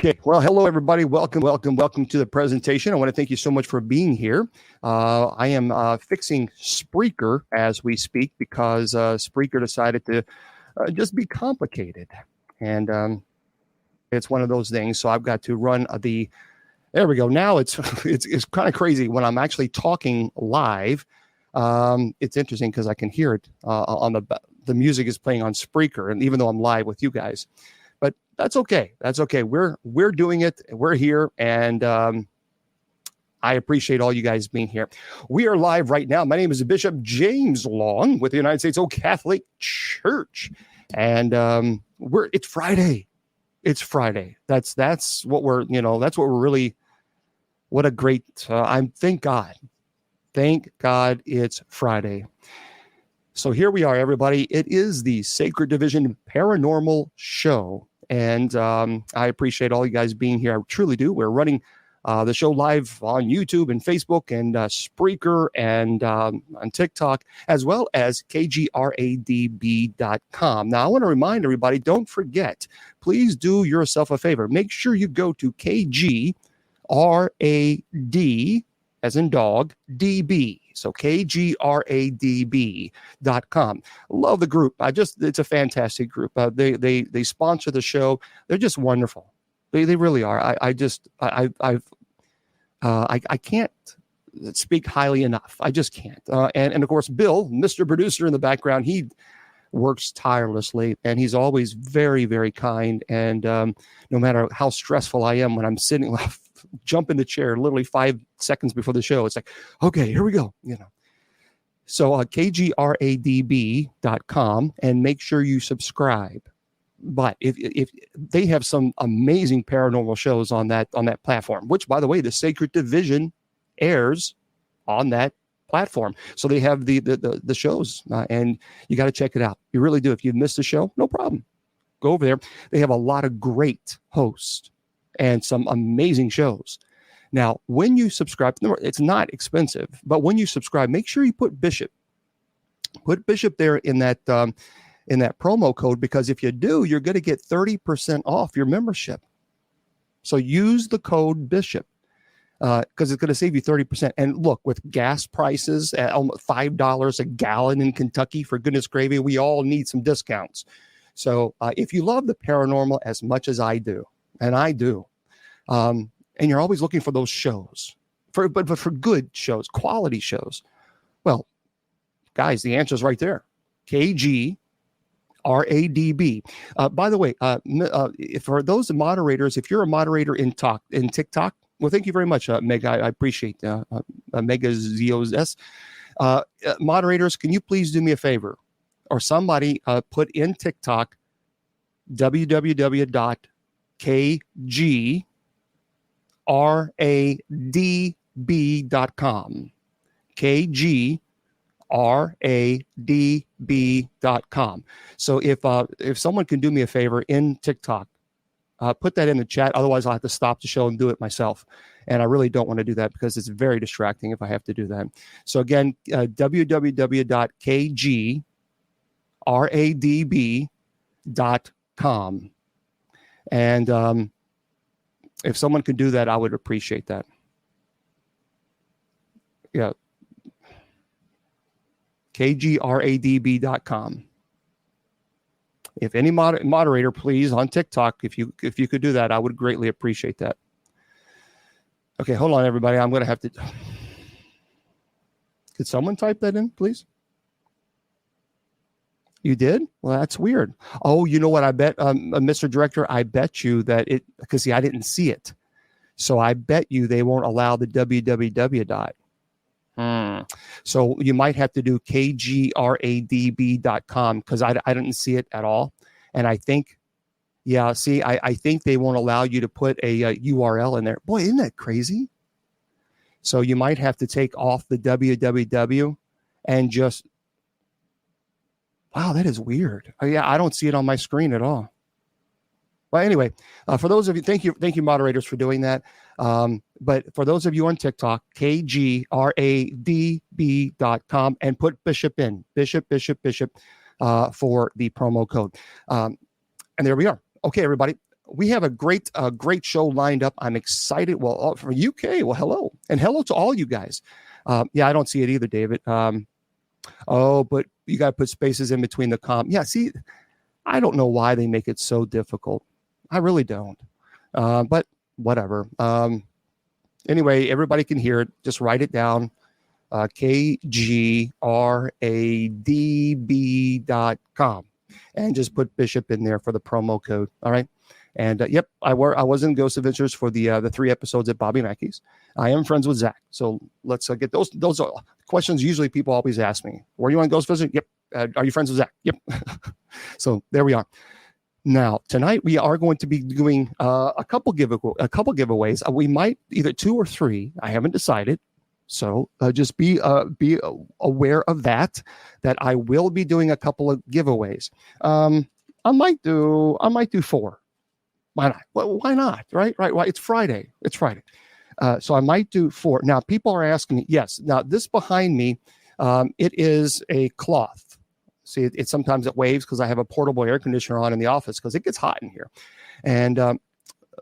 Okay, well, hello everybody. Welcome to the presentation. I want to thank you so much for being here. I am fixing Spreaker as we speak because Spreaker decided to just be complicated, and it's one of those things. So I've got to run the. There we go. Now it's it's kind of crazy when I'm actually talking live. It's interesting because I can hear it on the music is playing on Spreaker, and even though I'm live with you guys. But that's okay. That's okay. We're doing it. We're here, and I appreciate all you guys being here. We are live right now. My name is Bishop James Long with the United States Old Catholic Church, and it's Friday. It's Friday. That's what we're that's what we're really. What a great. Thank God it's Friday. So here we are, everybody. It is the Sacred Division Paranormal Show. And I appreciate all you guys being here. I truly do. We're running the show live on YouTube and Facebook and Spreaker and on TikTok, as well as kgradb.com. Now, I want to remind everybody, don't forget, please do yourself a favor. Make sure you go to KGRAD, as in dog, DB. So kgradb.com. Love the group. It's a fantastic group. They sponsor the show. They're just wonderful. They really are. I can't speak highly enough. I just can't. And of course, Bill, Mr. Producer in the background, he works tirelessly, and he's always very, very kind. And no matter how stressful I am when I'm sitting, jump in the chair literally 5 seconds before the show, it's like, okay, here we go. So kgradb.com, and make sure you subscribe. But if they have some amazing paranormal shows on that platform, which, by the way, the Sacred Division airs on that platform. So they have the shows, and you got to check it out. You really do. If you've missed a show, no problem. Go over there. They have a lot of great hosts and some amazing shows. Now, when you subscribe, it's not expensive, but when you subscribe, make sure you put Bishop. Put Bishop there in that promo code, because if you do, you're going to get 30% off your membership. So use the code Bishop because it's going to save you 30%. And look, with gas prices at almost $5 a gallon in Kentucky, for goodness gravy, we all need some discounts. So if you love the paranormal as much as I do, and I do, and you're always looking for those shows, but for good shows, quality shows, well, guys, the answer is right there. KGRADB. By the way, for those moderators, if you're a moderator in TikTok, well, thank you very much, Meg. I appreciate Mega Zios. Moderators, can you please do me a favor, or somebody put in TikTok www.kgradb.com. kgradb.com. So if someone can do me a favor in TikTok, put that in the chat. Otherwise, I'll have to stop the show and do it myself. And I really don't want to do that because it's very distracting if I have to do that. So again, www.kgradb.com. And if someone could do that, I would appreciate that. Yeah. kgradb.com. If any moderator, please, on TikTok, if you could do that, I would greatly appreciate that. Okay, hold on, everybody. I'm going to have to. Could someone type that in, please? You did? Well, that's weird. Oh, you know what? I bet, Mr. Director, I bet you that because see, I didn't see it. So I bet you they won't allow the www dot. So you might have to do kgradb.com because I didn't see it at all. And I think, I think they won't allow you to put a URL in there. Boy, isn't that crazy? So you might have to take off the www and just, wow, that is weird. I don't see it on my screen at all. Well, anyway, for those of you, thank you, moderators, for doing that. But for those of you on TikTok, kgradb.com, and put Bishop in, Bishop, for the promo code. And there we are. Okay, everybody. we have a great show lined up. I'm excited. Well, from UK, well, hello. And hello to all you guys. Yeah, I don't see it either, David. But you got to put spaces in between the comp. Yeah, see, I don't know why they make it so difficult. I really don't. But whatever. Anyway, everybody can hear it. Just write it down. KGRADB.com. And just put Bishop in there for the promo code. All right. And yep, I was in Ghost Adventures for the 3 episodes at Bobby Mackey's. I am friends with Zach. So let's get those. Those are questions usually people always ask me. Were you on Ghost Adventures? Yep. Are you friends with Zach? Yep. So there we are. Now, tonight we are going to be doing a couple giveaways. We might either 2 or 3. I haven't decided. So just be aware of that I will be doing a couple of giveaways. I might do 4. Why not? Well, why not? Right. Why? It's Friday. So I might do 4. Now, people are asking me, yes. Now, this behind me, it is a cloth. See, it sometimes it waves because I have a portable air conditioner on in the office because it gets hot in here. And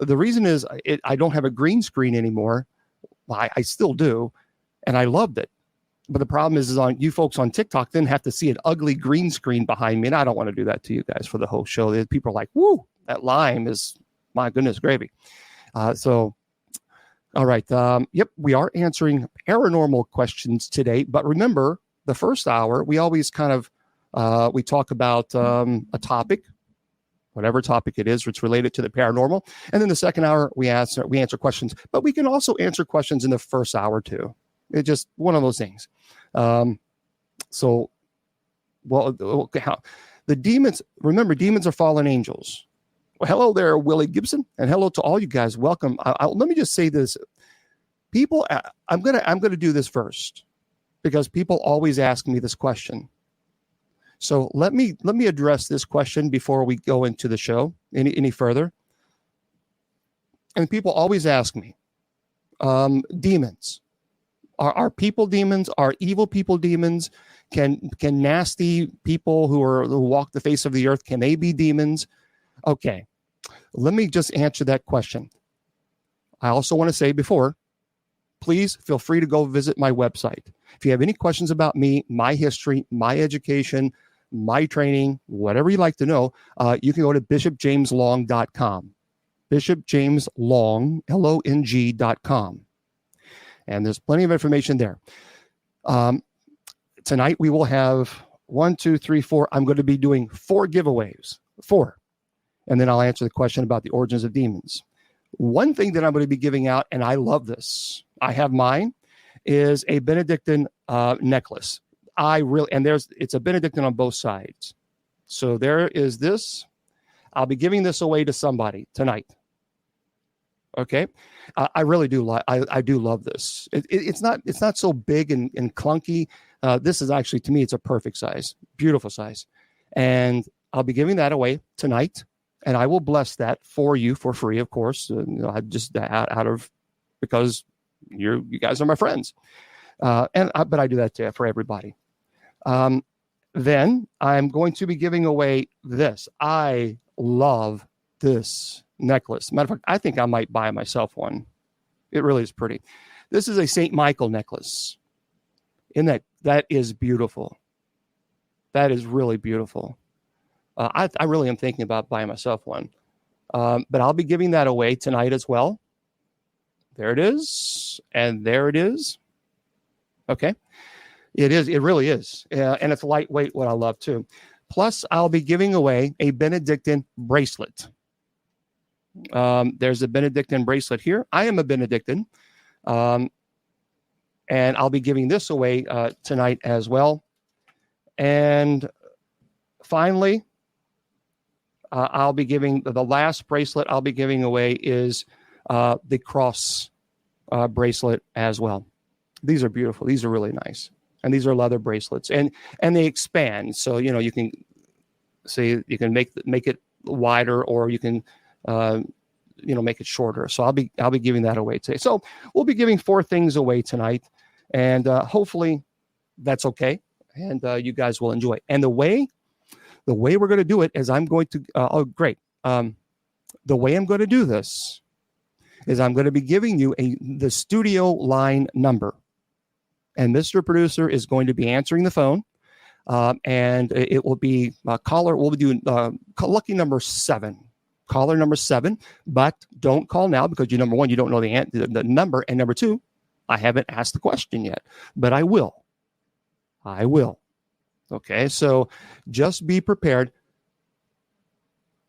the reason is I don't have a green screen anymore. Well, I still do. And I loved it. But the problem is on you folks on TikTok then have to see an ugly green screen behind me. And I don't want to do that to you guys for the whole show. People are like, woo, that lime is, my goodness, gravy. All right. Yep, we are answering paranormal questions today. But remember, the first hour, we always kind of, we talk about a topic, whatever topic it is, it's related to the paranormal. And then the second hour, we answer questions. But we can also answer questions in the first hour, too. It's just one of those things. The demons, remember, demons are fallen angels. Well, hello there, Willie Gibson, and hello to all you guys. Welcome. Let me just say this. People, I'm gonna do this first because people always ask me this question. So let me address this question before we go into the show any further. And people always ask me, demons. Are people demons? Are evil people demons? Can nasty people who walk the face of the earth, can they be demons? Okay, let me just answer that question. I also want to say before, please feel free to go visit my website. If you have any questions about me, my history, my education, my training, whatever you'd like to know, you can go to bishopjameslong.com. bishopjameslong.com. And there's plenty of information there. Tonight we will have 1, 2, 3, 4. I'm going to be doing 4 giveaways. 4. And then I'll answer the question about the origins of demons. One thing that I'm going to be giving out, and I love this, I have mine, is a Benedictine necklace. It's a Benedictine on both sides. So there is this. I'll be giving this away to somebody tonight. Okay, I really do I do love this. It's not so big and clunky. This is actually, to me, it's a perfect size, beautiful size, and I'll be giving that away tonight, and I will bless that for you for free, of course. I just out of because you guys are my friends, but I do that for everybody. Then I'm going to be giving away this. I love this necklace. Matter of fact, I think I might buy myself one. It really is pretty. This is a St. Michael necklace. That is beautiful. That is really beautiful. I really am thinking about buying myself one. But I'll be giving that away tonight as well. There it is. And there it is. Okay. It is. It really is. And it's lightweight, what I love too. Plus, I'll be giving away a Benedictine bracelet. There's a Benedictine bracelet here. I am a Benedictine. And I'll be giving this away tonight as well. And finally, I'll be giving the last bracelet I'll be giving away is the cross bracelet as well. These are beautiful. These are really nice. And these are leather bracelets, and they expand. So, you can see, you can make it wider, or you can, make it shorter. So I'll be giving that away today. So we'll be giving 4 things away tonight, and hopefully that's okay. And you guys will enjoy. And the way we're going to do it is I'm going to, great. The way I'm going to do this is I'm going to be giving you the studio line number. And Mr. Producer is going to be answering the phone. And it will be caller. We'll be doing lucky number 7. Caller number 7. But don't call now because number 1, you don't know the number. And number 2, I haven't asked the question yet. But I will. Okay, so just be prepared.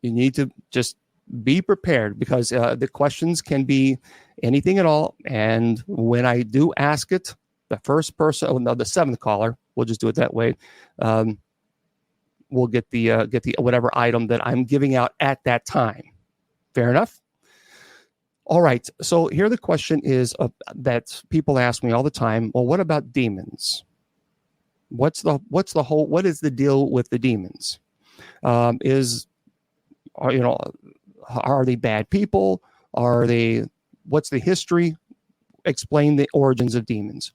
You need to just be prepared because the questions can be anything at all. And when I do ask it, the first person, the 7th caller, we'll just do it that way. We'll get the whatever item that I'm giving out at that time. Fair enough? All right. So here the question is that people ask me all the time. Well, what about demons? What is the deal with the demons? Are they bad people? What's the history? Explain the origins of demons.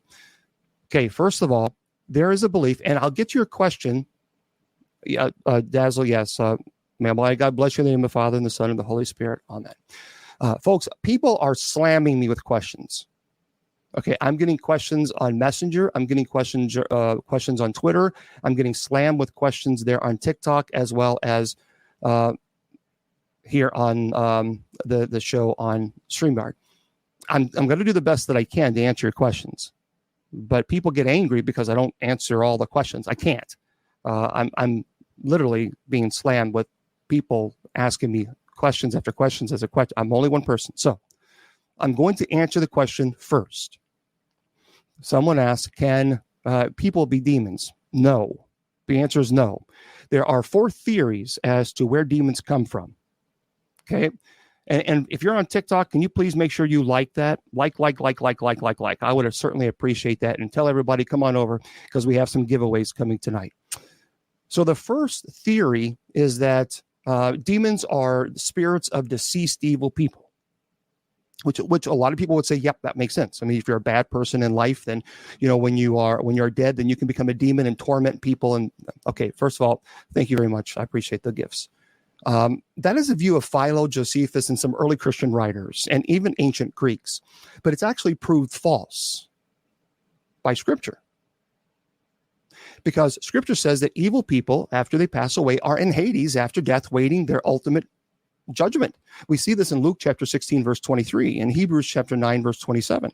Okay, first of all, there is a belief, and I'll get to your question. Yeah, Dazzle, yes. May God bless you in the name of the Father and the Son and the Holy Spirit. Amen. Folks, people are slamming me with questions. Okay, I'm getting questions on Messenger. I'm getting questions on Twitter. I'm getting slammed with questions there on TikTok as well as here on the show on StreamYard. I'm going to do the best that I can to answer your questions, but people get angry because I don't answer all the questions. I can't. I'm literally being slammed with people asking me questions after questions as a question. I'm only one person, so I'm going to answer the question first. Someone asked, can people be demons? No. The answer is no. There are 4 theories as to where demons come from. Okay. And if you're on TikTok, can you please make sure you like that? Like. I would certainly appreciate that. And tell everybody, come on over because we have some giveaways coming tonight. So the first theory is that demons are spirits of deceased evil people. Which a lot of people would say, yep, that makes sense. I mean, if you're a bad person in life, then, when you're dead, then you can become a demon and torment people. And okay, first of all, thank you very much. I appreciate the gifts. That is a view of Philo, Josephus, and some early Christian writers, and even ancient Greeks. But it's actually proved false by Scripture. Because Scripture says that evil people, after they pass away, are in Hades after death, waiting their ultimate judgment. We see this in Luke chapter 16, verse 23, and Hebrews chapter 9, verse 27.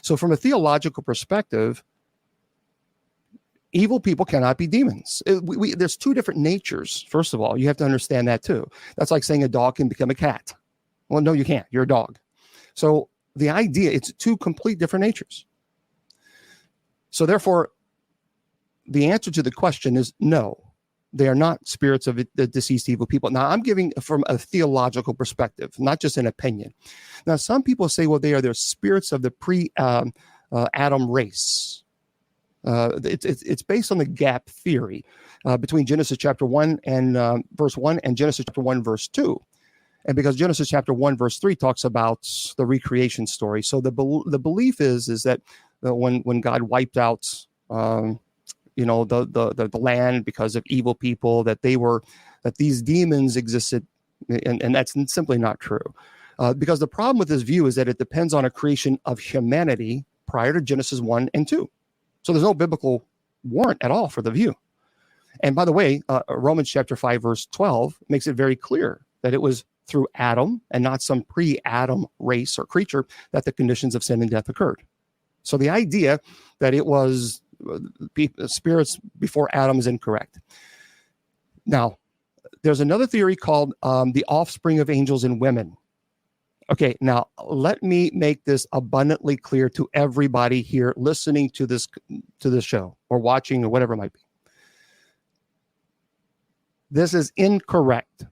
So from a theological perspective, evil people cannot be demons. There's 2 different natures. First of all, you have to understand that too. That's like saying a dog can become a cat. Well, no, you can't. You're a dog. So the idea, it's 2 complete different natures. So therefore, the answer to the question is no. They are not spirits of the deceased evil people. Now, I'm giving from a theological perspective, not just an opinion. Now, some people say, well, they are the spirits of the pre-Adam race. It's based on the gap theory between Genesis chapter 1 and verse 1 and Genesis chapter 1, verse 2. And because Genesis chapter 1, verse 3 talks about the recreation story. So the belief is that when God wiped out the land because of evil people, that these demons existed, and that's simply not true. Because the problem with this view is that it depends on a creation of humanity prior to Genesis 1 and 2. So there's no biblical warrant at all for the view. And by the way, Romans chapter 5, verse 12 makes it very clear that it was through Adam and not some pre-Adam race or creature that the conditions of sin and death occurred. So the idea that it was spirits before Adam is incorrect. Now, there's another theory called the offspring of angels and women. Okay, now let me make this abundantly clear to everybody here listening to this show or watching or whatever it might be. This is incorrect.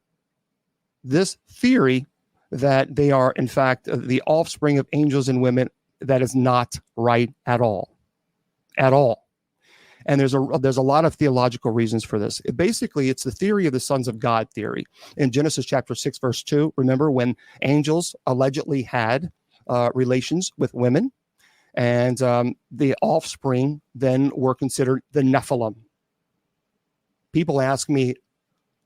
This theory that they are, in fact, the offspring of angels and women, that is not right at all. At all. And there's a lot of theological reasons for this. Basically, it's the theory of the sons of God theory. In Genesis chapter 6, verse 2, remember when angels allegedly had relations with women, and the offspring then were considered the Nephilim. People ask me,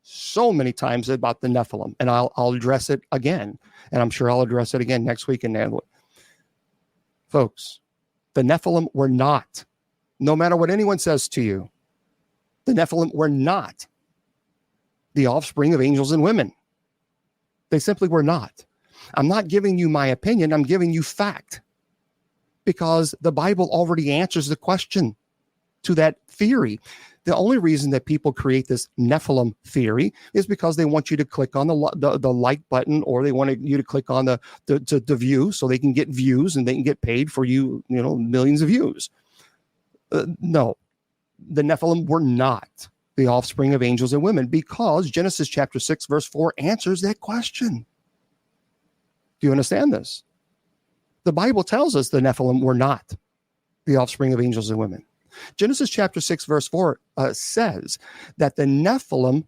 so many times about the Nephilim, and I'll address it again, and I'm sure I'll address it again next week in Nandwood. Folks, the Nephilim were not, no matter what anyone says to you, the Nephilim were not the offspring of angels and women. They simply were not. I'm not giving you my opinion. I'm giving you fact, because the Bible already answers the question to that theory. The only reason that people create this Nephilim theory is because they want you to click on the like button, or they want you to click on the view so they can get views and they can get paid for millions of views. No, the Nephilim were not the offspring of angels and women, because Genesis chapter 6, verse 4 answers that question. Do you understand this? The Bible tells us the Nephilim were not the offspring of angels and women. Genesis chapter 6, verse 4 says that the Nephilim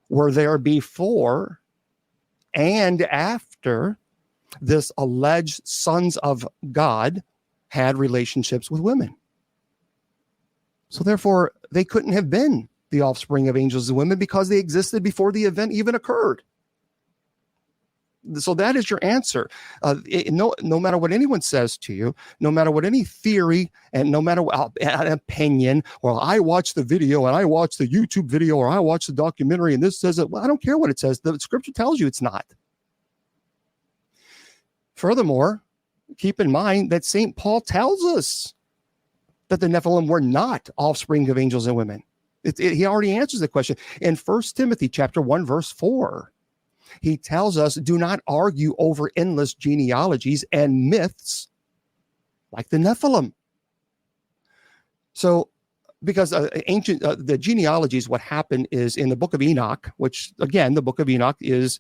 were there before and after this alleged sons of God had relationships with women. So therefore, they couldn't have been the offspring of angels and women, because they existed before the event even occurred. So that is your answer. No matter what anyone says to you, no matter what any theory, and no matter what an opinion, or I watched the video and I watched the YouTube video, or I watched the documentary and this says it. Well, I don't care what it says. The scripture tells you it's not. Furthermore, keep in mind that St. Paul tells us that the Nephilim were not offspring of angels and women. He already answers the question in 1 Timothy chapter 1, verse 4. He tells us, do not argue over endless genealogies and myths like the Nephilim. So, because the genealogies, what happened is in the book of Enoch, which again, the book of Enoch is,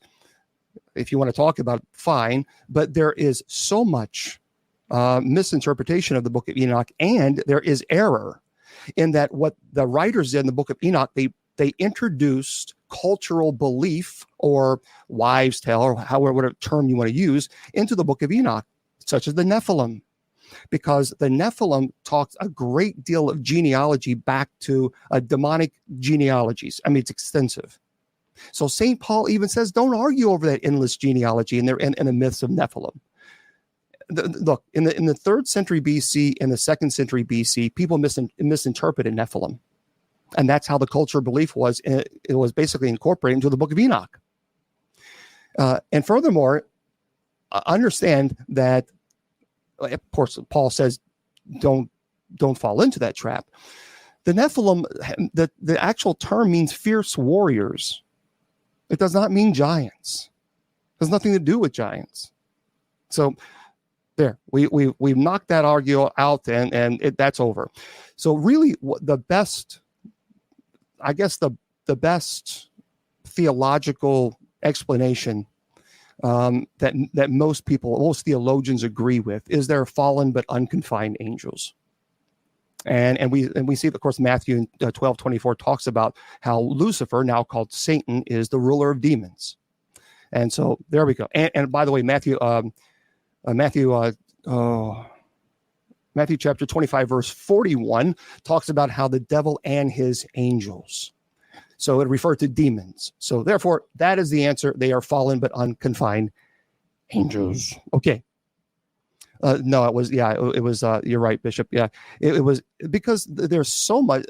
if you want to talk about, fine, but there is so much misinterpretation of the book of Enoch, and there is error in that what the writers did in the book of Enoch, they introduced cultural belief or wives' tale, or however, whatever term you want to use, into the book of Enoch, such as the Nephilim, because the Nephilim talks a great deal of genealogy back to demonic genealogies. I mean, it's extensive. So St. Paul even says, don't argue over that endless genealogy and the myths of Nephilim. Look, in the 3rd century BC and the 2nd century BC, people misinterpreted Nephilim. And that's how the cultural belief was. It was basically incorporated into the book of Enoch. And furthermore, understand that, of course, Paul says, don't fall into that trap. The Nephilim, the actual term means fierce warriors. It does not mean giants. It has nothing to do with giants. So there, we've knocked that argument out, and that's over. So really, the best theological explanation that most theologians agree with is there are fallen but unconfined angels. And we see, of course, Matthew 12:24 talks about how Lucifer, now called Satan, is the ruler of demons. And so there we go. And by the way, Matthew chapter 25, verse 41 talks about how the devil and his angels. So it referred to demons. So therefore, that is the answer. They are fallen but unconfined angels. Okay. No, it was, you're right, Bishop. Yeah, it was because there's so much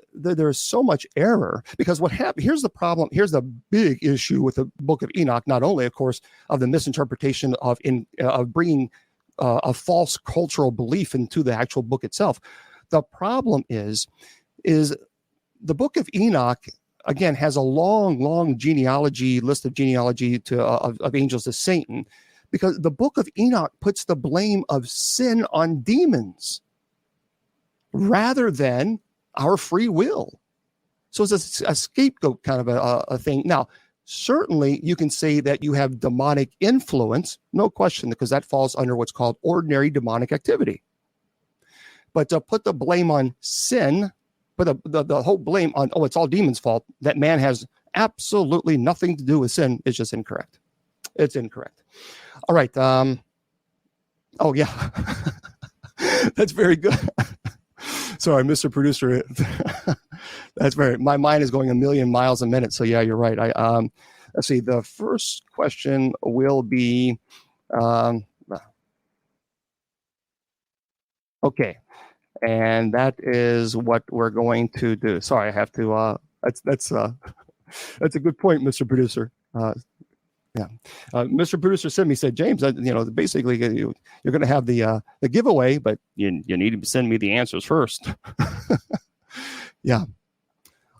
error. Because what happened, here's the problem. Here's the big issue with the book of Enoch, not only, of course, of the misinterpretation of bringing a false cultural belief into the actual book itself. The problem is the book of Enoch, again, has a long list of genealogy of angels to Satan, because the book of Enoch puts the blame of sin on demons rather than our free will. So it's a scapegoat kind of a thing. Now, certainly you can say that you have demonic influence, no question, because that falls under what's called ordinary demonic activity. But to put the blame on sin, but the whole blame on, it's all demons' fault, that man has absolutely nothing to do with sin, is just incorrect. It's incorrect. All right. Oh, yeah. That's very good. Sorry, Mr. Producer. That's very. My mind is going a million miles a minute. So yeah, you're right. Let's see. The first question will be, um, okay, and that is what we're going to do. Sorry, I have to. That's a good point, Mr. Producer. Yeah, Mr. Producer sent me said, James, basically you're going to have the giveaway, but you need to send me the answers first. Yeah.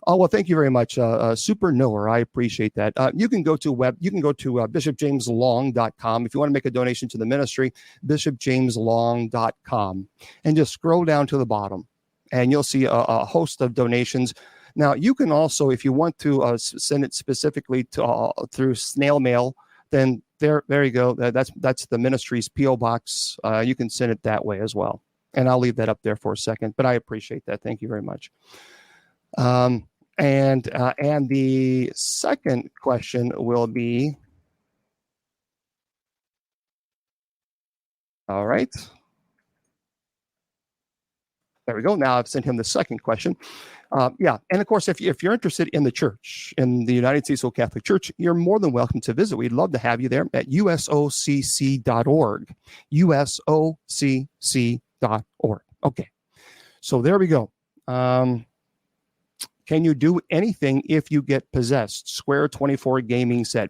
Oh, well, thank you very much, Super Knower. I appreciate that. You can go to bishopjameslong.com. If you want to make a donation to the ministry, bishopjameslong.com, and just scroll down to the bottom and you'll see a host of donations. Now, you can also, if you want to send it specifically to through snail mail, then there you go. That's the ministry's P.O. box. You can send it that way as well. And I'll leave that up there for a second, but I appreciate that. Thank you very much. And the second question will be, all right. There we go. Now I've sent him the second question. Yeah, and of course, if you're interested in the church, in the United States Catholic Church, you're more than welcome to visit. We'd love to have you there at usocc.org, usocc.org. Okay, so there we go. Can you do anything if you get possessed? Square 24 Gaming said.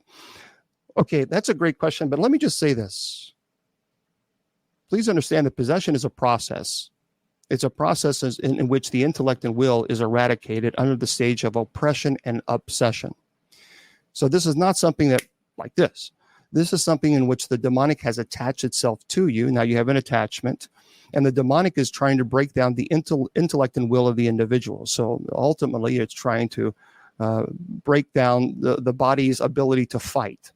Okay, that's a great question, but let me just say this. Please understand that possession is a process. It's a process in which the intellect and will is eradicated under the stage of oppression and obsession. So this is not something that, like this. This is something in which the demonic has attached itself to you. Now you have an attachment, and the demonic is trying to break down the intellect and will of the individual. So ultimately, it's trying to break down the body's ability to fight,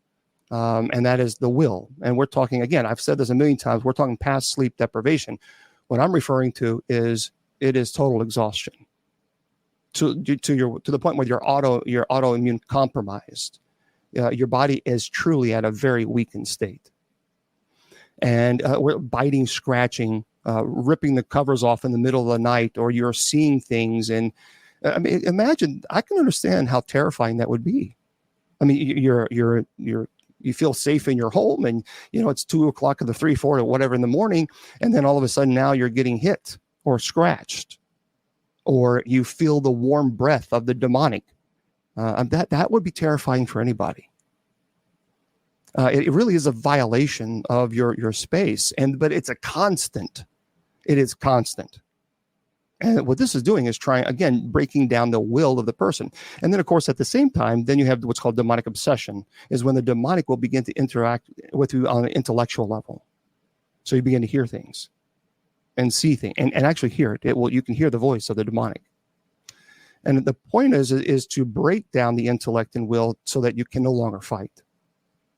and that is the will. And we're talking, again, I've said this a million times, we're talking past sleep deprivation. What I'm referring to is it is total exhaustion to the point where your autoimmune compromised. Your body is truly at a very weakened state, and we're biting, scratching, ripping the covers off in the middle of the night, or you're seeing things. And I mean, imagine. I can understand how terrifying that would be. I mean, you feel safe in your home, and it's 2 o'clock or 3, 4 or whatever in the morning, and then all of a sudden now you're getting hit or scratched, or you feel the warm breath of the demonic. That would be terrifying for anybody. It really is a violation of your space, but it's a constant. It is constant. And what this is doing is trying, again, breaking down the will of the person. And then, of course, at the same time, then you have what's called demonic obsession, is when the demonic will begin to interact with you on an intellectual level. So you begin to hear things and see things and actually hear it. You can hear the voice of the demonic. And the point is to break down the intellect and will so that you can no longer fight.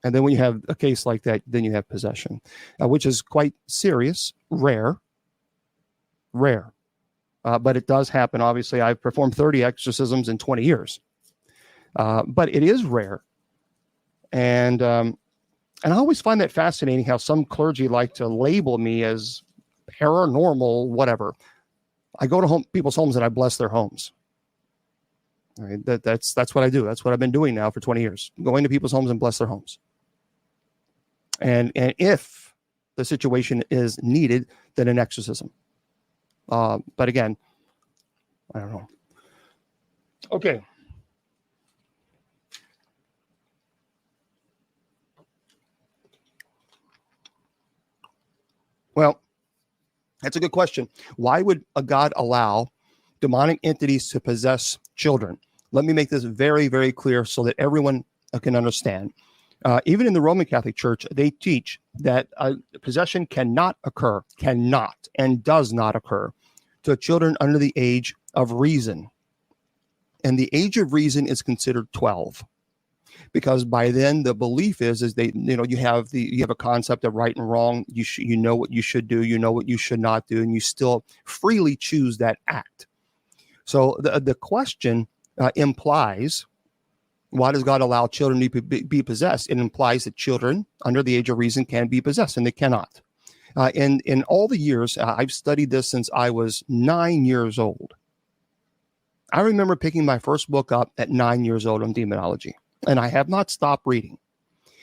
And then when you have a case like that, then you have possession, which is quite serious, rare. But it does happen. Obviously, I've performed 30 exorcisms in 20 years. But it is rare. And I always find that fascinating how some clergy like to label me as paranormal, whatever. I go to people's homes and I bless their homes. All right, that's what I do. That's what I've been doing now for 20 years, going to people's homes and bless their homes. And if the situation is needed, then an exorcism. But again, I don't know. Okay. Well, that's a good question. Why would a God allow demonic entities to possess children? Let me make this very, very clear so that everyone can understand. Even in the Roman Catholic Church, they teach that possession cannot and does not occur to children under the age of reason. And the age of reason is considered 12, because by then the belief is they, you have a concept of right and wrong. You know what you should do, you know what you should not do, and you still freely choose that act. So the question implies, why does God allow children to be possessed? It implies that children under the age of reason can be possessed, and they cannot. In all the years, I've studied this since I was 9 years old. I remember picking my first book up at 9 years old on demonology, and I have not stopped reading.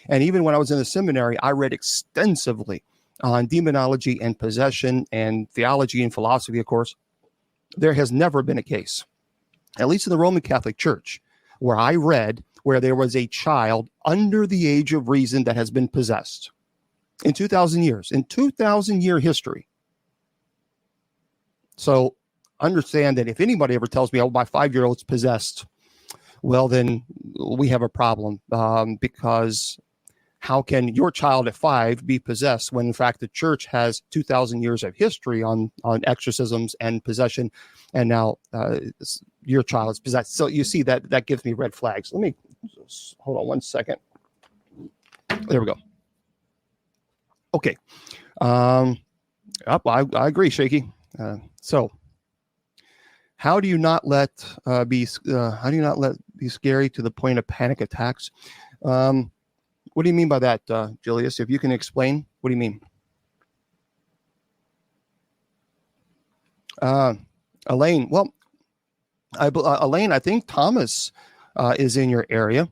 And even when I was in the seminary, I read extensively on demonology and possession and theology and philosophy, of course. There has never been a case, at least in the Roman Catholic Church, where I read where there was a child under the age of reason that has been possessed in 2,000 years, in 2,000-year history. So understand that if anybody ever tells me, oh, my 5-year-old's possessed, well, then we have a problem, because how can your child at 5 be possessed when, in fact, the church has 2,000 years of history on exorcisms and possession, and now your child is possessed? So you see that gives me red flags. Let me just hold on one second. There we go. Okay. I agree, Shaky. So how do you not let be scary to the point of panic attacks? What do you mean by that, Julius? If you can explain, what do you mean? Elaine, well, Elaine, I think Thomas is in your area.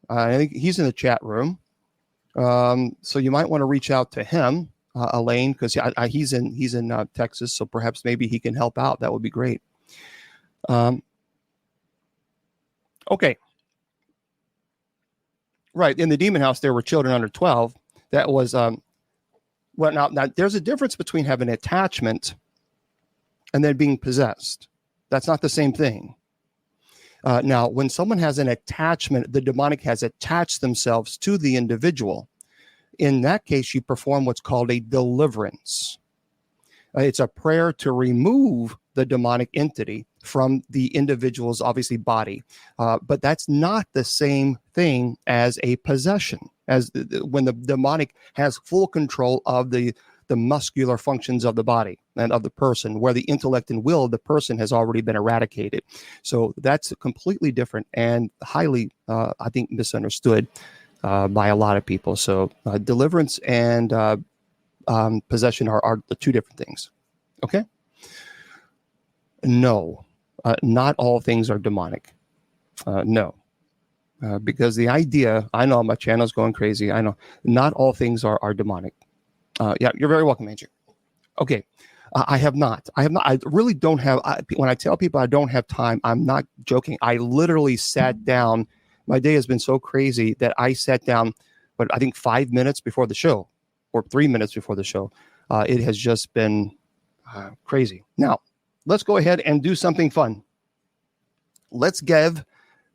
I think he's in the chat room. So you might want to reach out to him, Elaine, because he's in Texas, so perhaps maybe he can help out. That would be great. Okay. Right. In the demon house, there were children under 12. That was, now there's a difference between having attachment and then being possessed. That's not the same thing. Now, when someone has an attachment, the demonic has attached themselves to the individual. In that case, you perform what's called a deliverance. It's a prayer to remove the demonic entity from the individual's, obviously, body. But that's not the same thing as a possession, as when the demonic has full control of the muscular functions of the body and of the person, where the intellect and will of the person has already been eradicated. So that's completely different and highly, I think, misunderstood by a lot of people. So deliverance and possession are the two different things. Okay? No, not all things are demonic. No. Because the idea, I know my channel's going crazy. I know not all things are demonic. Yeah, you're very welcome, Andrew. Okay. I have not. I really don't have. When I tell people I don't have time, I'm not joking. I literally sat down. My day has been so crazy that I sat down, but I think 5 minutes before the show or 3 minutes before the show. It has just been crazy. Now, let's go ahead and do something fun. Let's give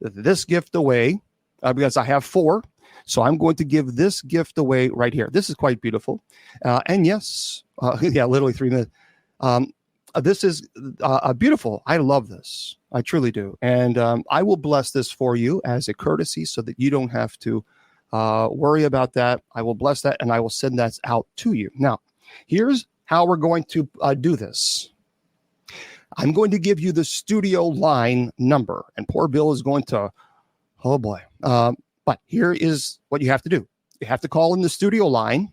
this gift away because I have 4. So I'm going to give this gift away right here. This is quite beautiful. And yes, yeah, literally 3 minutes. This is beautiful. I love this. I truly do. And I will bless this for you as a courtesy so that you don't have to worry about that. I will bless that and I will send that out to you. Now, here's how we're going to do this. I'm going to give you the studio line number, and poor Bill is going to, oh boy. But here is what you have to do. You have to call in the studio line,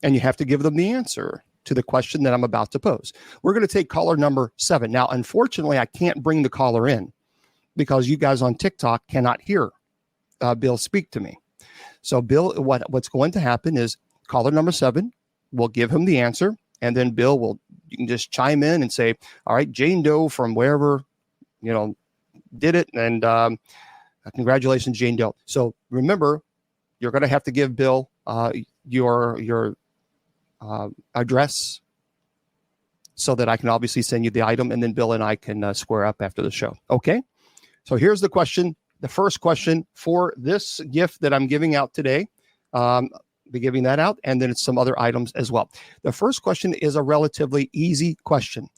and you have to give them the answer to the question that I'm about to pose. We're going to take caller number 7. Now, unfortunately, I can't bring the caller in because you guys on TikTok cannot hear Bill speak to me. So, Bill, what's going to happen is caller number 7, we'll give him the answer, and then Bill you can just chime in and say, all right, Jane Doe from wherever, did it, and congratulations, Jane Doe. So remember, you're going to have to give Bill your address so that I can obviously send you the item, and then Bill and I can square up after the show. Okay? So here's the question. The first question for this gift that I'm giving out today. Be giving that out, and then it's some other items as well. The first question is a relatively easy question,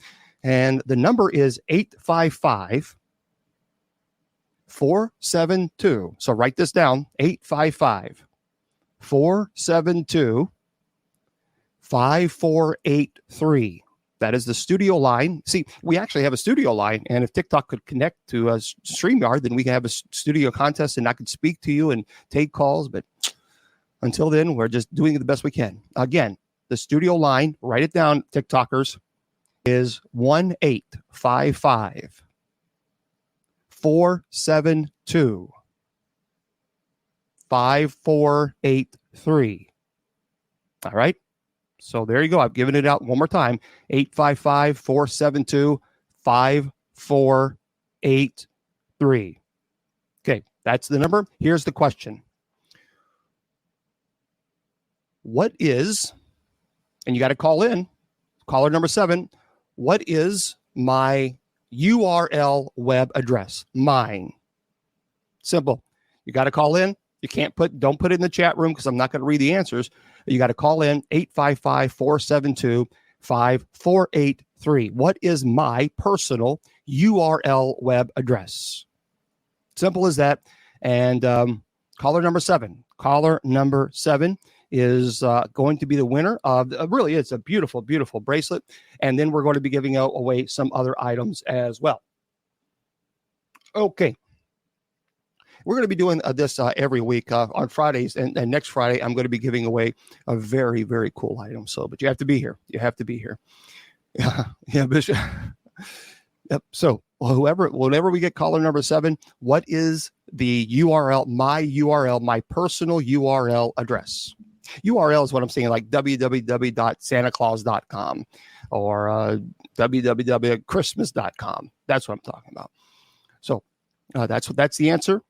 and the number is 855-472. So write this down, 855-472-5483. That is the studio line. See, we actually have a studio line, and if TikTok could connect to a StreamYard, then we can have a studio contest, and I could speak to you and take calls, but until then, we're just doing the best we can. Again, the studio line, write it down, TikTokers, is 1855 472 5483. All right. So there you go. I've given it out one more time. 855-472-5483. Okay, that's the number. Here's the question. What is, and you got to call in, caller number 7, what is my URL web address? Mine. Simple. You got to call in. You don't put it in the chat room because I'm not going to read the answers. You got to call in 855-472-5483. What is my personal URL web address? Simple as that. And caller number 7 is going to be the winner of, really, it's a beautiful, beautiful bracelet. And then we're going to be giving away some other items as well. Okay. We're going to be doing this every week on Fridays. And next Friday, I'm going to be giving away a very, very cool item. So, but you have to be here. You have to be here. Yeah, Bishop. Yep. So whenever we get caller number 7, what is the URL, my personal URL address? URL is what I'm saying, like www.santaclaus.com or www.christmas.com. That's what I'm talking about. So that's the answer.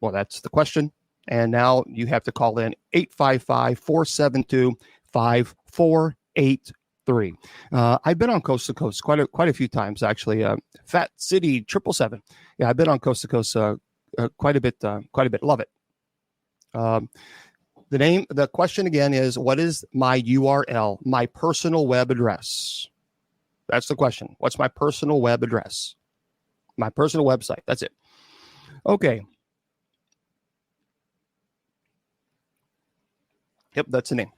Well, that's the question. And now you have to call in 855-472-5483. I've been on Coast to Coast quite a few times, actually. Fat City 777. Yeah, I've been on Coast to Coast quite a bit. Love it. The question again is, what is my URL, my personal web address? That's the question. What's my personal web address? My personal website. That's it. Okay. Yep, that's the name.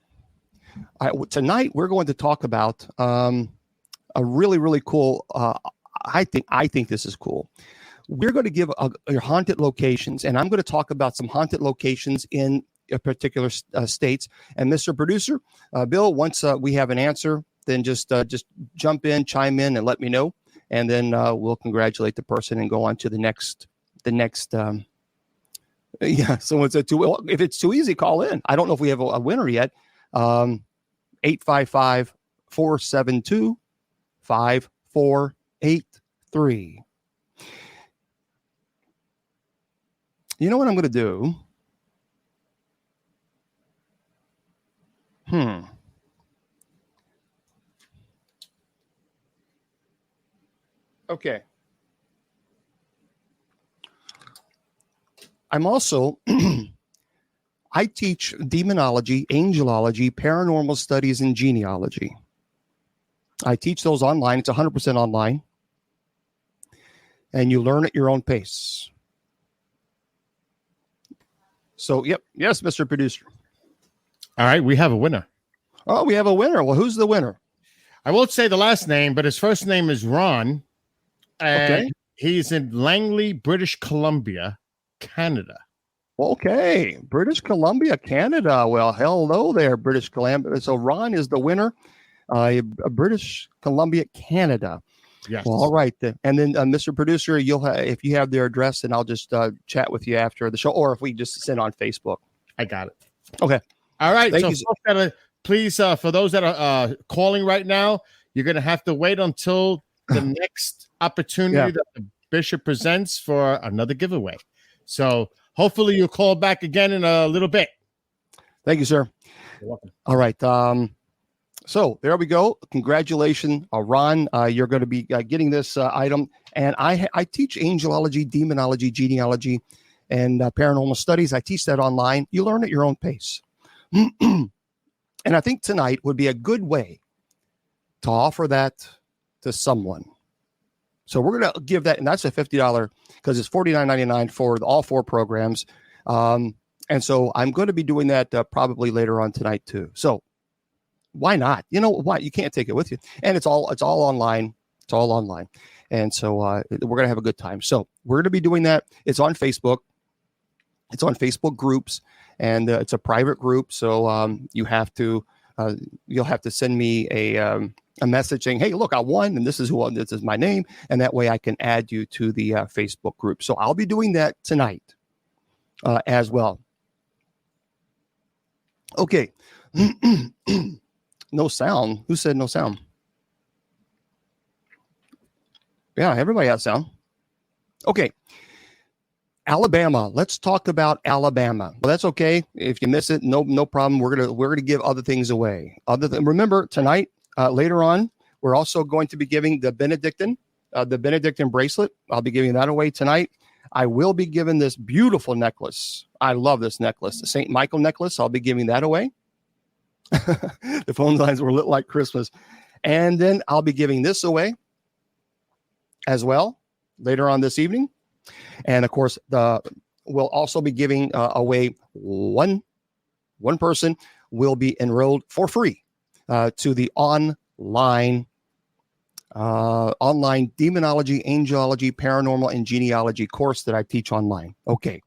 Tonight we're going to talk about a really, really cool. I think this is cool. We're going to give your haunted locations, and I'm going to talk about some haunted locations in particular states. And Mr. Producer, Bill, once we have an answer, then just jump in, chime in, and let me know, and then we'll congratulate the person and go on to the next. Yeah, someone said if it's too easy, call in. I don't know if we have a winner yet. 855-472-5483. You know what I'm going to do? Okay. I'm also, I teach demonology, angelology, paranormal studies, and genealogy. I teach those online. It's 100% online. And you learn at your own pace. So, yep. Yes, Mr. Producer. All right. We have a winner. Oh, we have a winner. Well, who's the winner? I won't say the last name, but his first name is Ron. And he's in Langley, British Columbia, Canada. Okay. British Columbia, Canada. Well, hello there, British Columbia. So Ron is the winner. British Columbia, Canada. Yes. Well, all right. And then, Mr. Producer, if you have their address, then I'll just chat with you after the show, or if we just send on Facebook. I got it. Okay. All right. Thank you. Please, for those that are calling right now, you're going to have to wait until the next opportunity that the Bishop presents for another giveaway. So hopefully you'll call back again in a little bit. Thank you, sir. You're welcome. All right. So there we go. Congratulations, Ron. You're going to be getting this item. And I teach angelology, demonology, genealogy, and paranormal studies. I teach that online. You learn at your own pace. And I think tonight would be a good way to offer that to someone. So we're going to give that, and that's a $50 because it's $49.99 for all 4 programs. And so I'm going to be doing that probably later on tonight too. So why not? You know why? You can't take it with you, and it's all online. It's all online, and so we're going to have a good time. So we're going to be doing that. It's on Facebook. It's on Facebook groups, and it's a private group. So you have to you'll have to send me a message saying, hey, look, I won, and this is this is my name. And that way I can add you to the Facebook group. So I'll be doing that tonight as well. Okay. No sound. Who said no sound? Yeah, everybody has sound. Okay. Alabama. Let's talk about Alabama. Well, that's okay. If you miss it, no problem. We're gonna give other things away. Remember tonight, later on, we're also going to be giving the Benedictine bracelet. I'll be giving that away tonight. I will be giving this beautiful necklace. I love this necklace, the St. Michael necklace. I'll be giving that away. The phone lines were lit like Christmas. And then I'll be giving this away as well later on this evening. And of course, we'll also be giving away one person will be enrolled for free to the online demonology, angelology, paranormal, and genealogy course that I teach online. Okay.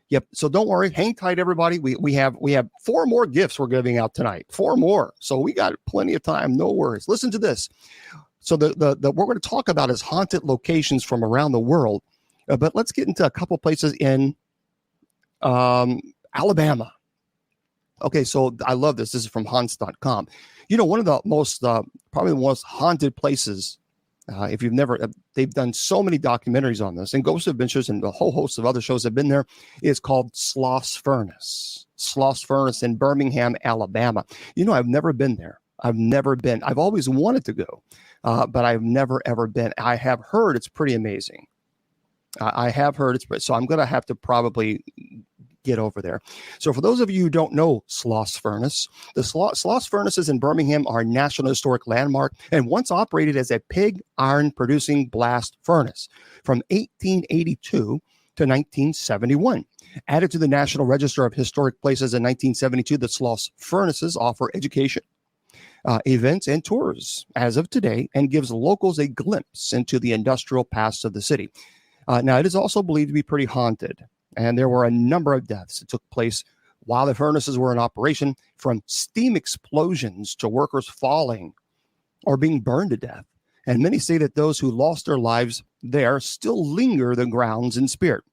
Yep. So don't worry. Hang tight, everybody. We have 4 more gifts we're giving out tonight. 4 more. So we got plenty of time. No worries. Listen to this. So the what we're going to talk about is haunted locations from around the world. But let's get into a couple places in Alabama. Okay, so I love this. This is from Haunts.com. You know, one of the most, probably the most haunted places, if you've never, they've done so many documentaries on this, and Ghost Adventures and a whole host of other shows have been there, is called Sloss Furnace. Sloss Furnace in Birmingham, Alabama. You know, I've never been there. I've always wanted to go, but I've never, ever been. I have heard it's pretty amazing. I have heard it's, so I'm going to have to probably get over there. So for those of you who don't know Sloss Furnace, the Sloss Furnaces in Birmingham are a National Historic Landmark and once operated as a pig iron producing blast furnace from 1882 to 1971. Added to the National Register of Historic Places in 1972, the Sloss Furnaces offer education, events, and tours as of today, and gives locals a glimpse into the industrial past of the city. Now, it is also believed to be pretty haunted, and there were a number of deaths that took place while the furnaces were in operation, from steam explosions to workers falling or being burned to death. And many say that those who lost their lives there still linger the grounds in spirit.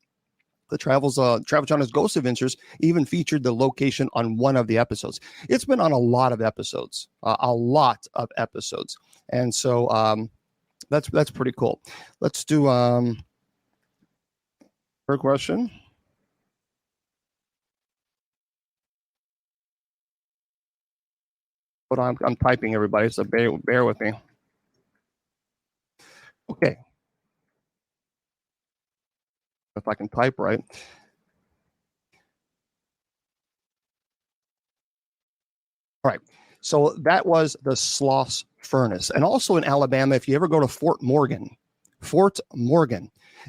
The Travel Channel's Ghost Adventures even featured the location on one of the episodes. It's been on a lot of episodes, and so that's pretty cool. Let's do her question. But I'm typing, everybody, so bear with me. Okay. If I can type right. All right. So that was the Sloss Furnace. And also in Alabama, if you ever go to Fort Morgan,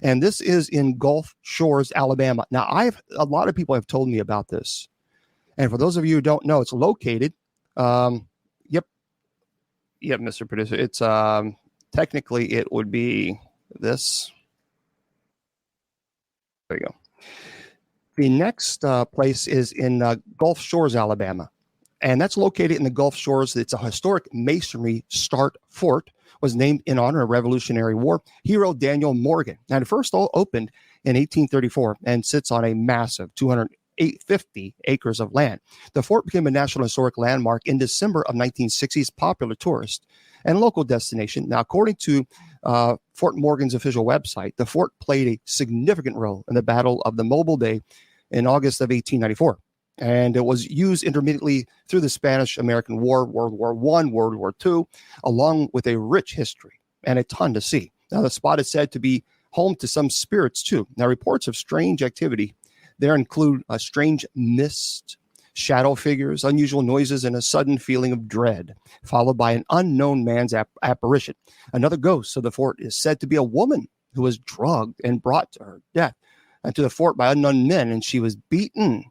and this is in Gulf Shores, Alabama. Now, a lot of people have told me about this. And for those of you who don't know, it's located, yep, Mr. Producer, it's technically it would be this. There you go. The next place is in Gulf Shores, Alabama. And that's located in the Gulf Shores. It's a historic masonry start fort, was named in honor of Revolutionary War hero Daniel Morgan. And it first opened in 1834 and sits on a massive 250 acres of land. The fort became a National Historic Landmark in December of 1960s, popular tourist and local destination. Now, according to Fort Morgan's official website, the fort played a significant role in the Battle of the Mobile Bay in August of 1894. And it was used intermittently through the Spanish-American War, World War I, World War II, along with a rich history and a ton to see. Now, the spot is said to be home to some spirits, too. Now, reports of strange activity there include a strange mist, shadow figures, unusual noises, and a sudden feeling of dread, followed by an unknown man's apparition. Another ghost of the fort is said to be a woman who was drugged and brought to her death to the fort by unknown men, and she was beaten,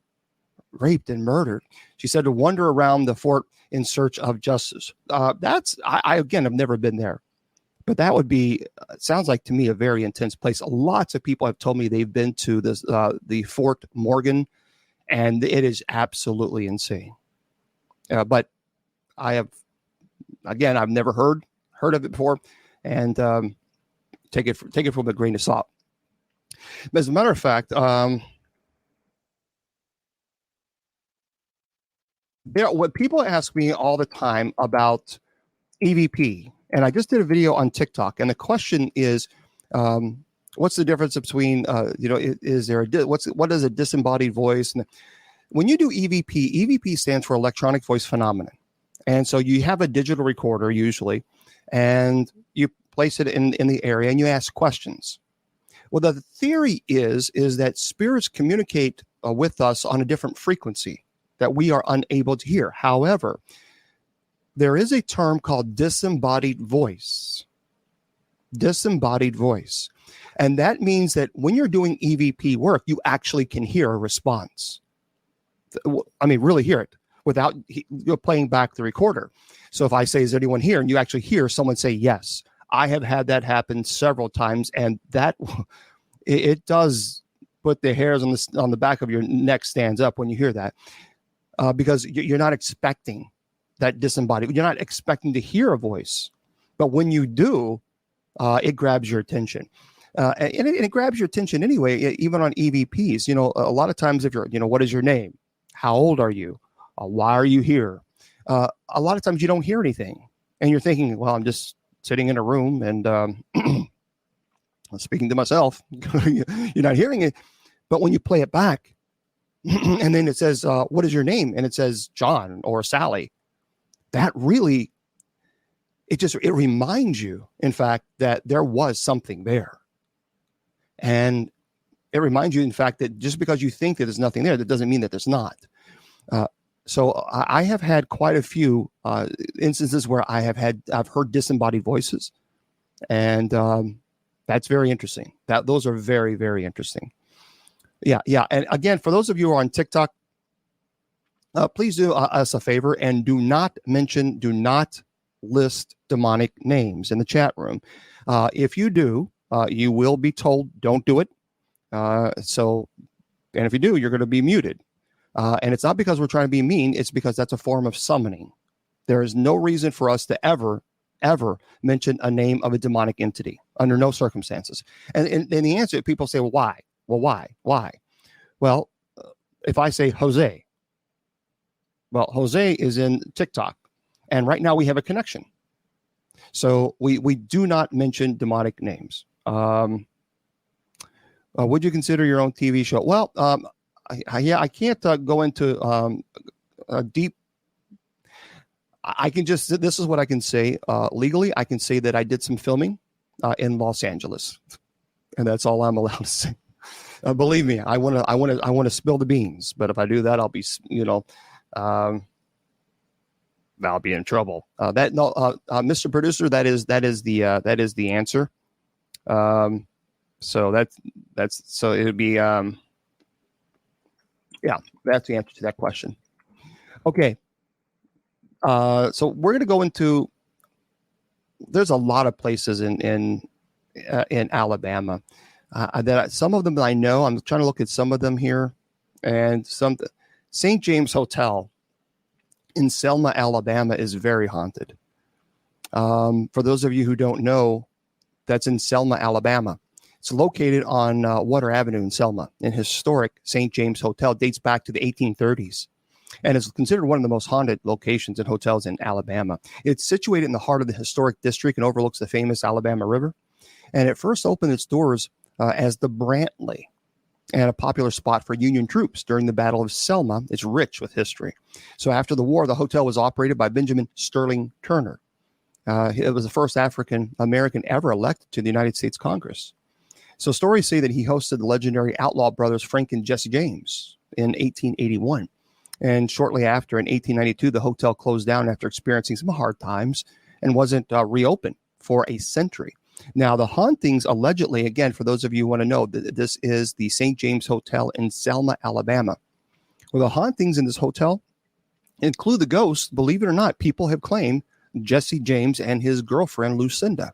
raped, and murdered. She said to wander around the fort in search of justice. I again have never been there, but that would be, sounds like to me, a very intense place. Lots of people have told me they've been to this, the Fort Morgan, and it is absolutely insane. But I have, again, I've never heard of it before, and take it from a grain of salt. But as a matter of fact, what people ask me all the time about EVP, and I just did a video on TikTok, and the question is, what's the difference between, is there what is a disembodied voice? And when you do EVP stands for electronic voice phenomenon. And so you have a digital recorder usually, and you place it in the area and you ask questions. Well, the theory is that spirits communicate with us on a different frequency that we are unable to hear. However, there is a term called disembodied voice. Disembodied voice. And that means that when you're doing EVP work, you actually can hear a response. I mean, really hear it without you're playing back the recorder. So if I say, is anyone here? And you actually hear someone say yes. I have had that happen several times, and that it does put the hairs on the back of your neck stands up when you hear that, because you're not expecting that disembodied. You're not expecting to hear a voice, but when you do, it grabs your attention. And it grabs your attention anyway, even on EVPs. A lot of times if you're, what is your name? How old are you? Why are you here? A lot of times you don't hear anything, and you're thinking, well, I'm just sitting in a room and I'm speaking to myself. You're not hearing it. But when you play it back and then it says, what is your name? And it says John or Sally. That really, it reminds you, in fact, that there was something there. And it reminds you, in fact, that just because you think that there's nothing there, that doesn't mean that there's not. So I have had quite a few instances where I've heard disembodied voices, and that's very interesting. Those are very, very interesting. Yeah. And again, for those of you who are on TikTok, please do us a favor and do not list demonic names in the chat room. If you do, you will be told don't do it. And if you do, you're going to be muted. And it's not because we're trying to be mean. It's because that's a form of summoning. There is no reason for us to ever mention a name of a demonic entity under no circumstances. And the answer, people say, well, why? Well, why? Well, if I say Jose, well, Jose is in TikTok, and right now we have a connection. So we do not mention demonic names. Would you consider your own TV show? Well, I can't go into a deep. I can just, this is what I can say legally. I can say that I did some filming in Los Angeles, and that's all I'm allowed to say. Believe me, I want to spill the beans, but if I do that, I'll be, I'll be in trouble. Mr. Producer, that is the answer. So it would be, yeah, that's the answer to that question. Okay. So we're going to go into, there's a lot of places in Alabama that some of them that I know. I'm trying to look at some of them here, and St. James Hotel in Selma, Alabama is very haunted. For those of you who don't know, that's in Selma, Alabama. It's located on Water Avenue in Selma. An historic St. James Hotel dates back to the 1830s and is considered one of the most haunted locations and hotels in Alabama. It's situated in the heart of the historic district and overlooks the famous Alabama River. And it first opened its doors as the Brantley, and a popular spot for Union troops during the Battle of Selma. It's rich with history. So after the war, the hotel was operated by Benjamin Sterling Turner. It was the first African American ever elected to the United States Congress. So stories say that he hosted the legendary outlaw brothers Frank and Jesse James in 1881. And shortly after, in 1892, the hotel closed down after experiencing some hard times and wasn't reopened for a century. Now, the hauntings allegedly, again, for those of you who want to know, this is the St. James Hotel in Selma, Alabama. Well, the hauntings in this hotel include the ghosts. Believe it or not, people have claimed Jesse James and his girlfriend, Lucinda.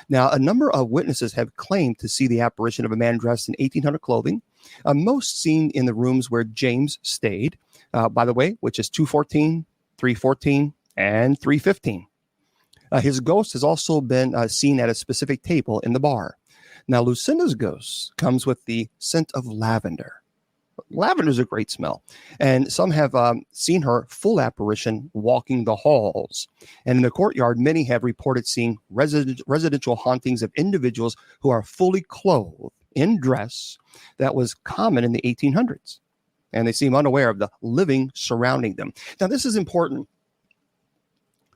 Now, a number of witnesses have claimed to see the apparition of a man dressed in 1800 clothing, most seen in the rooms where James stayed, by the way, which is 214, 314, and 3:15. His ghost has also been seen at a specific table in the bar. Now, Lucinda's ghost comes with the scent of lavender. Lavender is a great smell, and some have seen her full apparition walking the halls. And in the courtyard, many have reported seeing residential hauntings of individuals who are fully clothed in dress that was common in the 1800s, and they seem unaware of the living surrounding them. Now, this is important.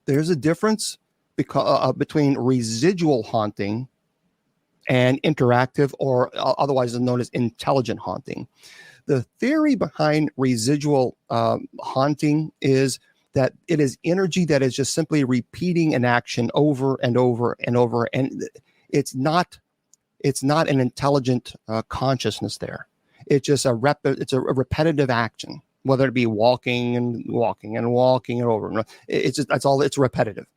There's a difference between residual haunting and interactive, or otherwise known as intelligent haunting. The theory behind residual haunting is that it is energy that is just simply repeating an action over and over and over, and it's not an intelligent consciousness there. It's just it's a repetitive action, whether it be walking and walking and walking and over. It's just, that's all. It's repetitive.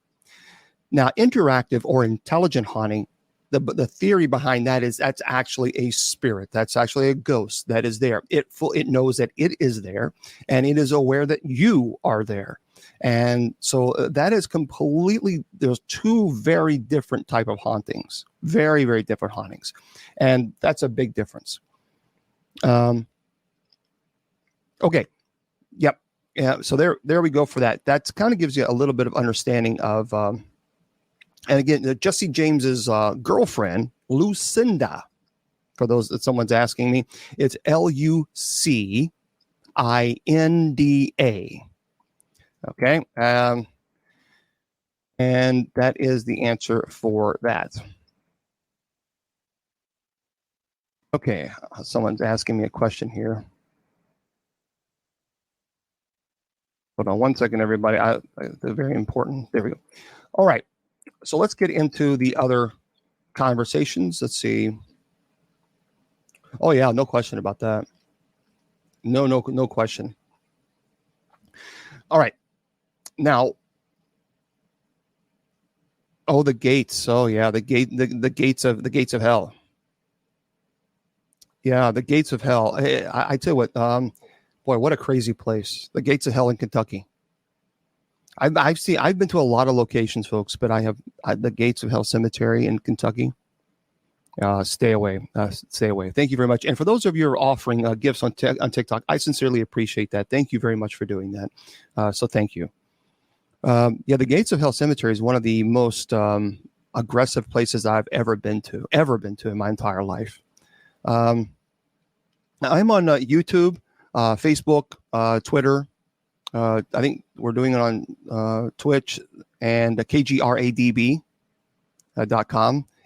Now, interactive or intelligent haunting, the theory behind that is that's actually a spirit. That's actually a ghost that is there. It knows that it is there, and it is aware that you are there. And so that is completely, there's two very different type of hauntings, very, very different hauntings. And that's a big difference. Okay. Yep. Yeah. So there we go for that. That kind of gives you a little bit of understanding of, and again, Jesse James's girlfriend, Lucinda, for those that someone's asking me, it's Lucinda. Okay. And that is the answer for that. Okay. Someone's asking me a question here. Hold on one second, everybody. They're very important. There we go. All right. So let's get into the other conversations. Let's see. Oh yeah, no question about that. No question. All right. Now, the gates. Oh yeah, the gates of hell. Yeah, the gates of hell. I tell you what, boy, what a crazy place. The gates of hell in Kentucky. I've been to a lot of locations, folks, but I have the Gates of Hell Cemetery in Kentucky. Stay away. Stay away. Thank you very much. And for those of you who are offering gifts on TikTok, I sincerely appreciate that. Thank you very much for doing that. So thank you. Yeah, the Gates of Hell Cemetery is one of the most aggressive places I've ever been to in my entire life. Now I'm on YouTube, Facebook, Twitter. I think we're doing it on Twitch and KGRADB.com.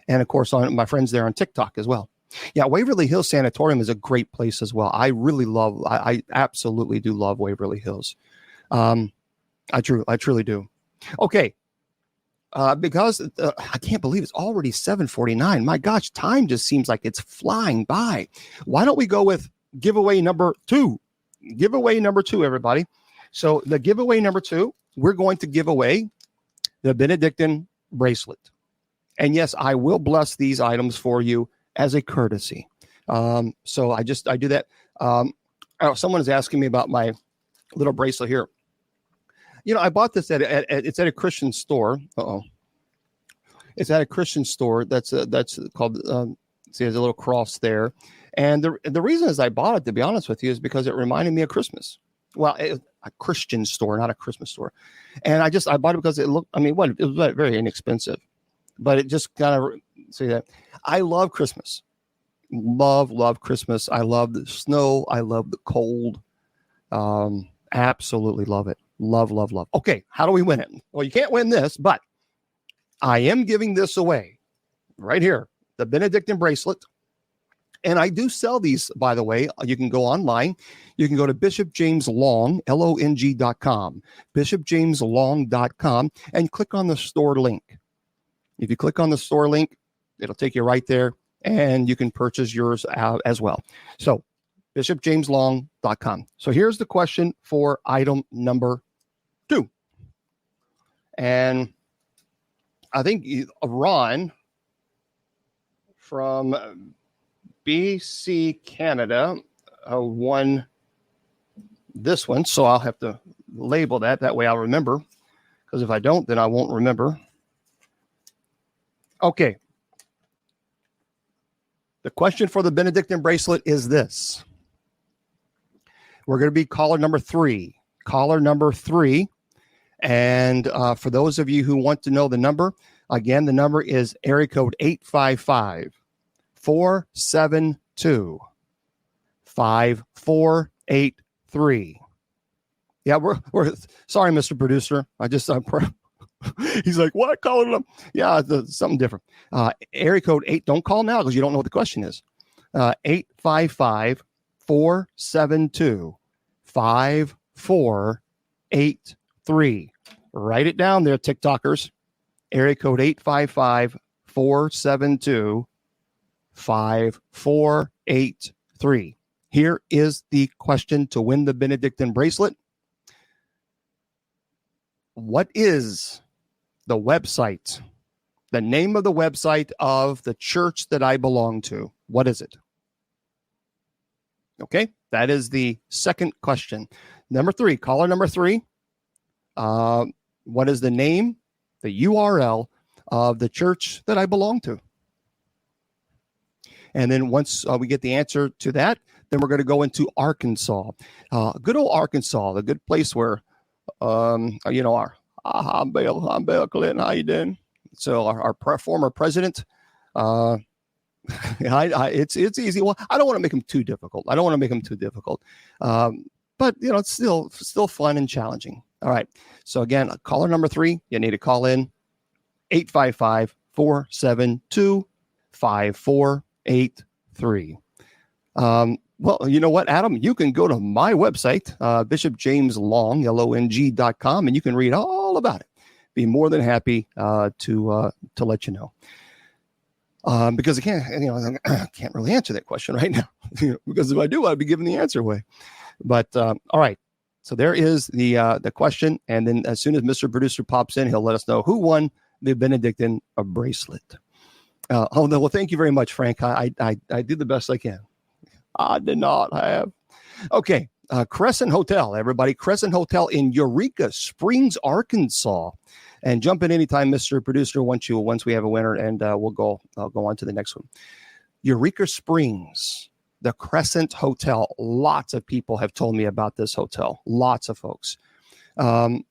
And of course, on my friends there on TikTok as well. Yeah, Waverly Hills Sanatorium is a great place as well. I absolutely do love Waverly Hills. I truly do. Okay. Because I can't believe it's already 7:49. My gosh, time just seems like it's flying by. Why don't we go with giveaway number 2? Giveaway number 2, everybody. So the giveaway number 2, we're going to give away the Benedictine bracelet. And yes, I will bless these items for you as a courtesy. So I do that. Someone is asking me about my little bracelet here. You know, I bought this it's at a Christian store. It's at a Christian store. That's called, see, there's a little cross there. And the reason is I bought it, to be honest with you, is because it reminded me of Christmas. Well, a Christian store, not a Christmas store. And I bought it because it looked, it was very inexpensive, but it just kind of, see that. I love Christmas. Love Christmas. I love the snow. I love the cold. Absolutely love it. Love. Okay. How do we win it? Well, you can't win this, but I am giving this away right here. The Benedictine bracelet. And I do sell these, by the way. You can go online. You can go to Bishop James Long, LONG.com, bishopjameslong.com, and click on the store link. If you click on the store link, it'll take you right there, and you can purchase yours out as well. So, bishopjameslong.com. So here's the question for item number 2. And I think Ron from BC Canada won this one, so I'll have to label that way I'll remember, because if I don't, then I won't remember. Okay. The question for the Benedictine bracelet is this. We're going to be caller number 3. Caller number 3. And for those of you who want to know the number, again, the number is area code 855-472-5483. Yeah, we're sorry, Mr. Producer. He's like, what? Call it up. Yeah, something different. Area code 8. Don't call now because you don't know what the question is. 855-472-5483. Write it down there, TikTokers. Area code 855-472-5483. Here is the question to win the Benedictine bracelet. What is the website, the name of the website of the church that I belong to? What is it? Okay, that is the second question. Number 3, caller number 3. What is the name, the URL of the church that I belong to? And then once we get the answer to that, then we're going to go into Arkansas. Good old Arkansas, the good place where, I'm Bill Clinton. How you doing? So our former president, it's easy. Well, I don't want to make him too difficult. But it's still fun and challenging. All right. So again, caller number 3, you need to call in 855-472-5483. Well, you know what, Adam? You can go to my website, bishopjameslong.com, and you can read all about it. Be more than happy to let you know. Because I can't really answer that question right now. Because if I do, I'd be giving the answer away. But all right. So there is the question, and then as soon as Mr. Producer pops in, he'll let us know who won the Benedictine bracelet. Well, thank you very much, Frank. I did the best I can. I did not have. Okay, Crescent Hotel, everybody. Crescent Hotel in Eureka Springs, Arkansas. And jump in anytime, Mr. Producer, once we have a winner, and I'll go on to the next one. Eureka Springs, the Crescent Hotel. Lots of people have told me about this hotel. Lots of folks. So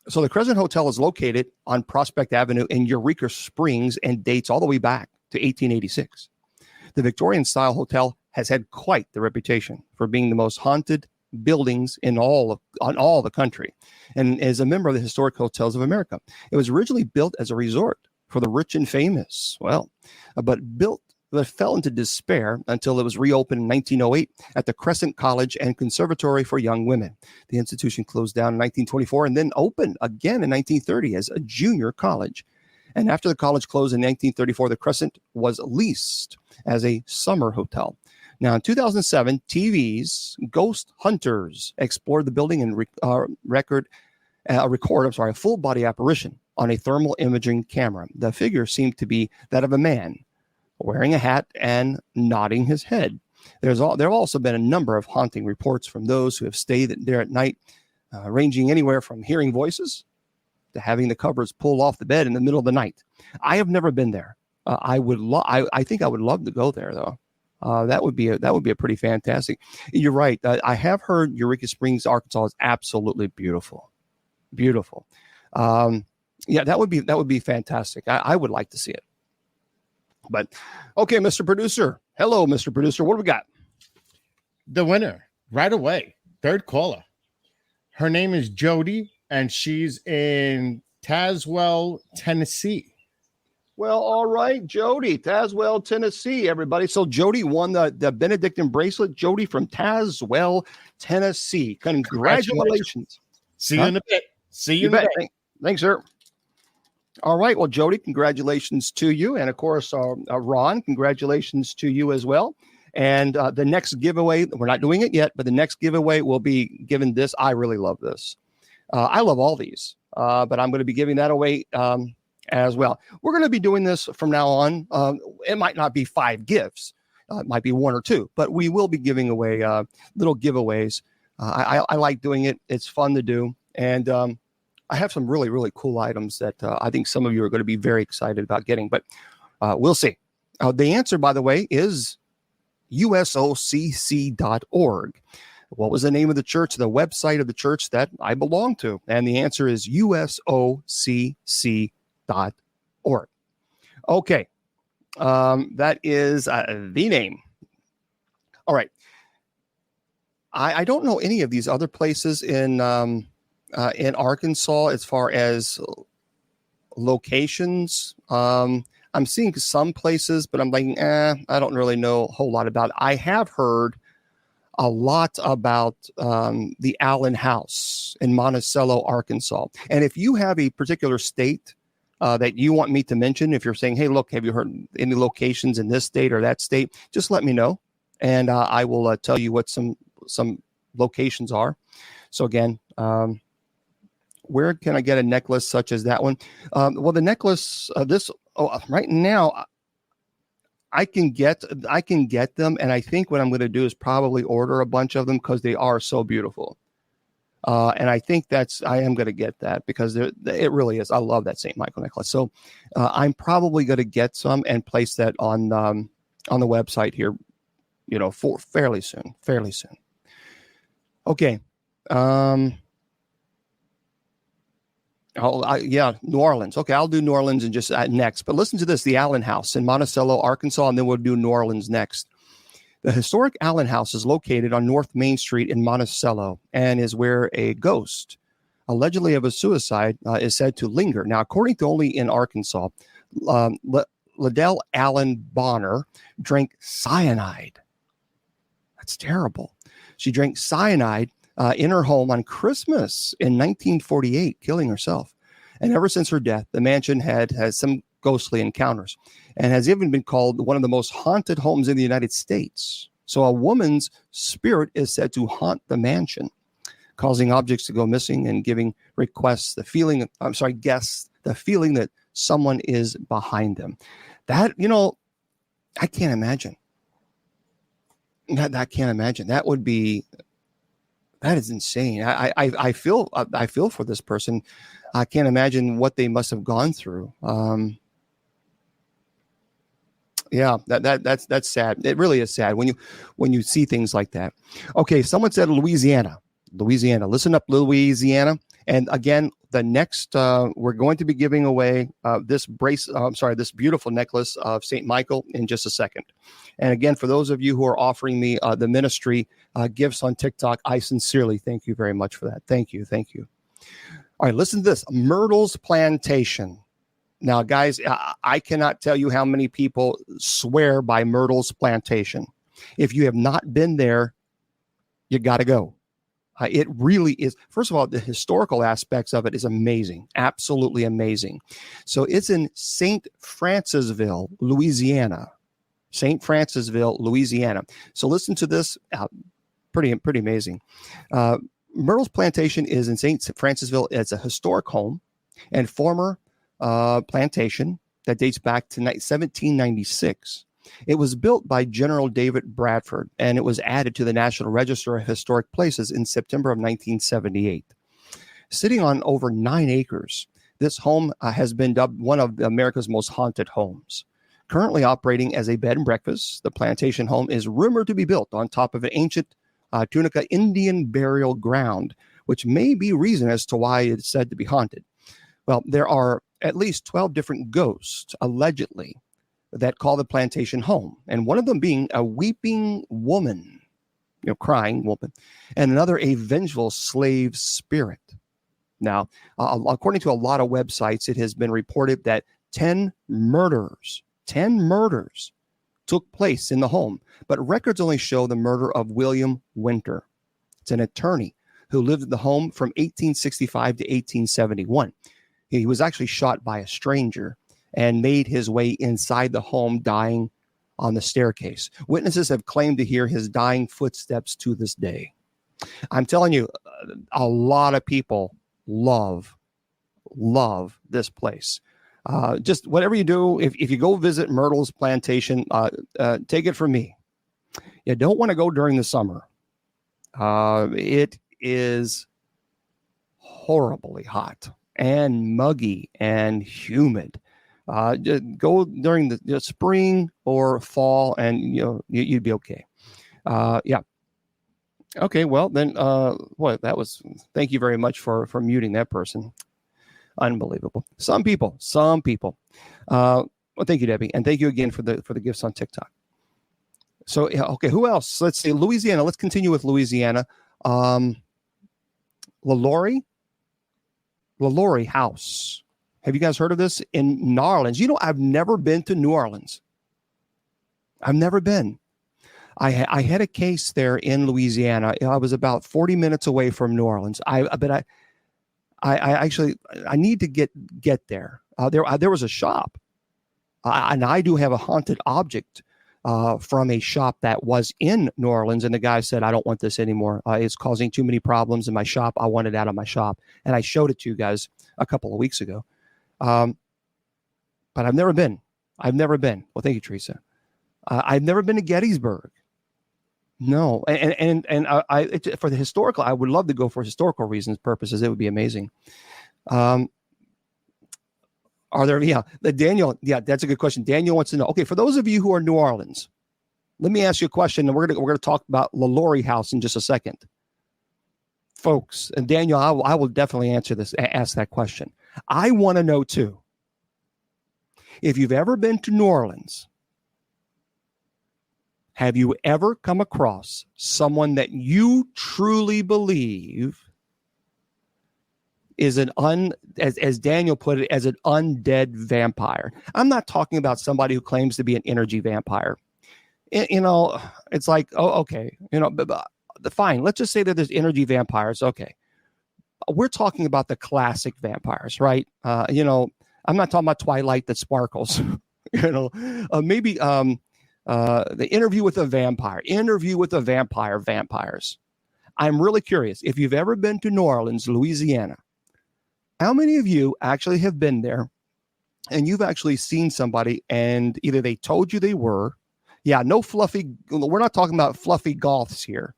the Crescent Hotel is located on Prospect Avenue in Eureka Springs and dates all the way back to 1886. The Victorian-style hotel has had quite the reputation for being the most haunted buildings on all the country, and is a member of the Historic Hotels of America. It was originally built as a resort for the rich and famous. But fell into despair until it was reopened in 1908 at the Crescent College and Conservatory for Young Women. The institution closed down in 1924 and then opened again in 1930 as a junior college. And after the college closed in 1934, the Crescent was leased as a summer hotel. Now, in 2007, TV's Ghost Hunters explored the building and record a full-body apparition on a thermal imaging camera. The figure seemed to be that of a man wearing a hat and nodding his head. There have also been a number of haunting reports from those who have stayed there at night, ranging anywhere from hearing voices to having the covers pulled off the bed in the middle of the night. I have never been there. I think I would love to go there, though. That would be a pretty fantastic. You're right. I have heard Eureka Springs, Arkansas is absolutely beautiful. Beautiful. Yeah, that would be fantastic. I would like to see it. But okay, Mr. Producer. Hello, Mr. Producer. What do we got? The winner right away. Third caller. Her name is Jody, and she's in Tazewell, Tennessee. Well, all right, Jody, Tazewell, Tennessee, everybody. So Jody won the Benedictine bracelet. Jody from Tazewell, Tennessee. Congratulations. See you in a bit. See you in a bit. Thanks, sir. All right. Well, Jody, congratulations to you. And of course, Ron, congratulations to you as well. And the next giveaway, we're not doing it yet, but the next giveaway will be given this. I really love this. I love all these, but I'm going to be giving that away as well. We're going to be doing this from now on. It might not be 5 gifts. It might be 1 or 2, but we will be giving away little giveaways. I like doing it. It's fun to do. And I have some really, really cool items that I think some of you are going to be very excited about getting, but we'll see. The answer, by the way, is usocc.org. What was the name of the church, the website of the church that I belong to? And the answer is usocc.org. Okay. That is the name. All right. I don't know any of these other places in Arkansas as far as locations. I'm seeing some places, but I'm like, I don't really know a whole lot about it. I have heard a lot about the Allen House in Monticello, Arkansas. And if you have a particular state that you want me to mention, if you're saying, hey, look, have you heard any locations in this state or that state? Just let me know, and I will tell you what some locations are. So again, where can I get a necklace such as that one? Well, the necklace, right now, I can get them, and I think what I'm going to do is probably order a bunch of them because they are so beautiful. And I think I am going to get that because it really is. I love that St. Michael necklace. So I'm probably going to get some and place that on the website here, for fairly soon. Okay. New Orleans. Okay, I'll do New Orleans and just next. But listen to this: the Allen House in Monticello, Arkansas, and then we'll do New Orleans next. The historic Allen House is located on North Main Street in Monticello and is where a ghost, allegedly of a suicide, is said to linger. Now, according to Only in Arkansas, Liddell Allen Bonner drank cyanide. That's terrible. She drank cyanide in her home on Christmas in 1948, killing herself. And ever since her death, the mansion has some ghostly encounters and has even been called one of the most haunted homes in the United States. So a woman's spirit is said to haunt the mansion, causing objects to go missing and giving guests the feeling that someone is behind them. That, I can't imagine. I can't imagine. That is insane. I feel for this person. I can't imagine what they must have gone through. That's sad. It really is sad when you see things like that. Okay, someone said Louisiana. Listen up, Louisiana. And again, the next we're going to be giving away this beautiful necklace of St. Michael in just a second. And again, for those of you who are offering me the ministry gifts on TikTok, I sincerely thank you very much for that. Thank you. All right, listen to this: Myrtle's Plantation. Now, guys, I cannot tell you how many people swear by Myrtle's Plantation. If you have not been there, you got to go. It really is. First of all, the historical aspects of it is amazing, absolutely amazing. So it's in St. Francisville, Louisiana. St. Francisville, Louisiana. So listen to this. Pretty amazing. Myrtle's Plantation is in St. Francisville. It's a historic home and former plantation that dates back to 1796. It was built by General David Bradford, and it was added to the National Register of Historic Places in September of 1978. Sitting on over 9 acres, this home has been dubbed one of America's most haunted homes. Currently operating as a bed and breakfast, the plantation home is rumored to be built on top of an ancient Tunica Indian burial ground, which may be reason as to why it's said to be haunted. Well, there are at least 12 different ghosts, allegedly, that call the plantation home, and one of them being a weeping woman, crying woman, and another a vengeful slave spirit. Now, according to a lot of websites, it has been reported that 10 murders took place in the home, but records only show the murder of William Winter. It's an attorney who lived at the home from 1865 to 1871. He was actually shot by a stranger and made his way inside the home, dying on the staircase. Witnesses have claimed to hear his dying footsteps to this day. I'm telling you, a lot of people love this place. Just whatever you do, if you go visit Myrtle's Plantation, take it from me. You don't want to go during the summer. It is horribly hot and muggy and humid. Go during the spring or fall, and you'd be okay. Yeah. Okay. Well, then, what that was. Thank you very much for muting that person. Unbelievable. Some people. Well, thank you, Debbie, and thank you again for the gifts on TikTok. So, yeah, okay, who else? Let's see, Louisiana. Let's continue with Louisiana. LaLaurie House. Have you guys heard of this in New Orleans? I've never been to New Orleans. I've never been. I had a case there in Louisiana. I was about 40 minutes away from New Orleans. I actually need to get there. There was a shop, and I do have a haunted object from a shop that was in New Orleans, and the guy said, "I don't want this anymore. It's causing too many problems in my shop. I want it out of my shop." And I showed it to you guys a couple of weeks ago. But I've never been. Well, thank you, Teresa. I've never been to Gettysburg. No, and for the historical, I would love to go for historical purposes. It would be amazing. Are there? Yeah, Daniel. Yeah, that's a good question. Daniel wants to know. Okay, for those of you who are New Orleans, let me ask you a question, and we're gonna talk about LaLaurie House in just a second, folks. And Daniel, I will definitely ask that question. I want to know too. If you've ever been to New Orleans, have you ever come across someone that you truly believe is as Daniel put it, as an undead vampire? I'm not talking about somebody who claims to be an energy vampire. It's like, oh, okay, but fine. Let's just say that there's energy vampires. Okay. We're talking about the classic vampires, right? I'm not talking about Twilight that sparkles, maybe, the Interview with a Vampire, vampires. I'm really curious. If you've ever been to New Orleans, Louisiana, how many of you actually have been there and you've actually seen somebody and either they told you they were, we're not talking about fluffy goths here.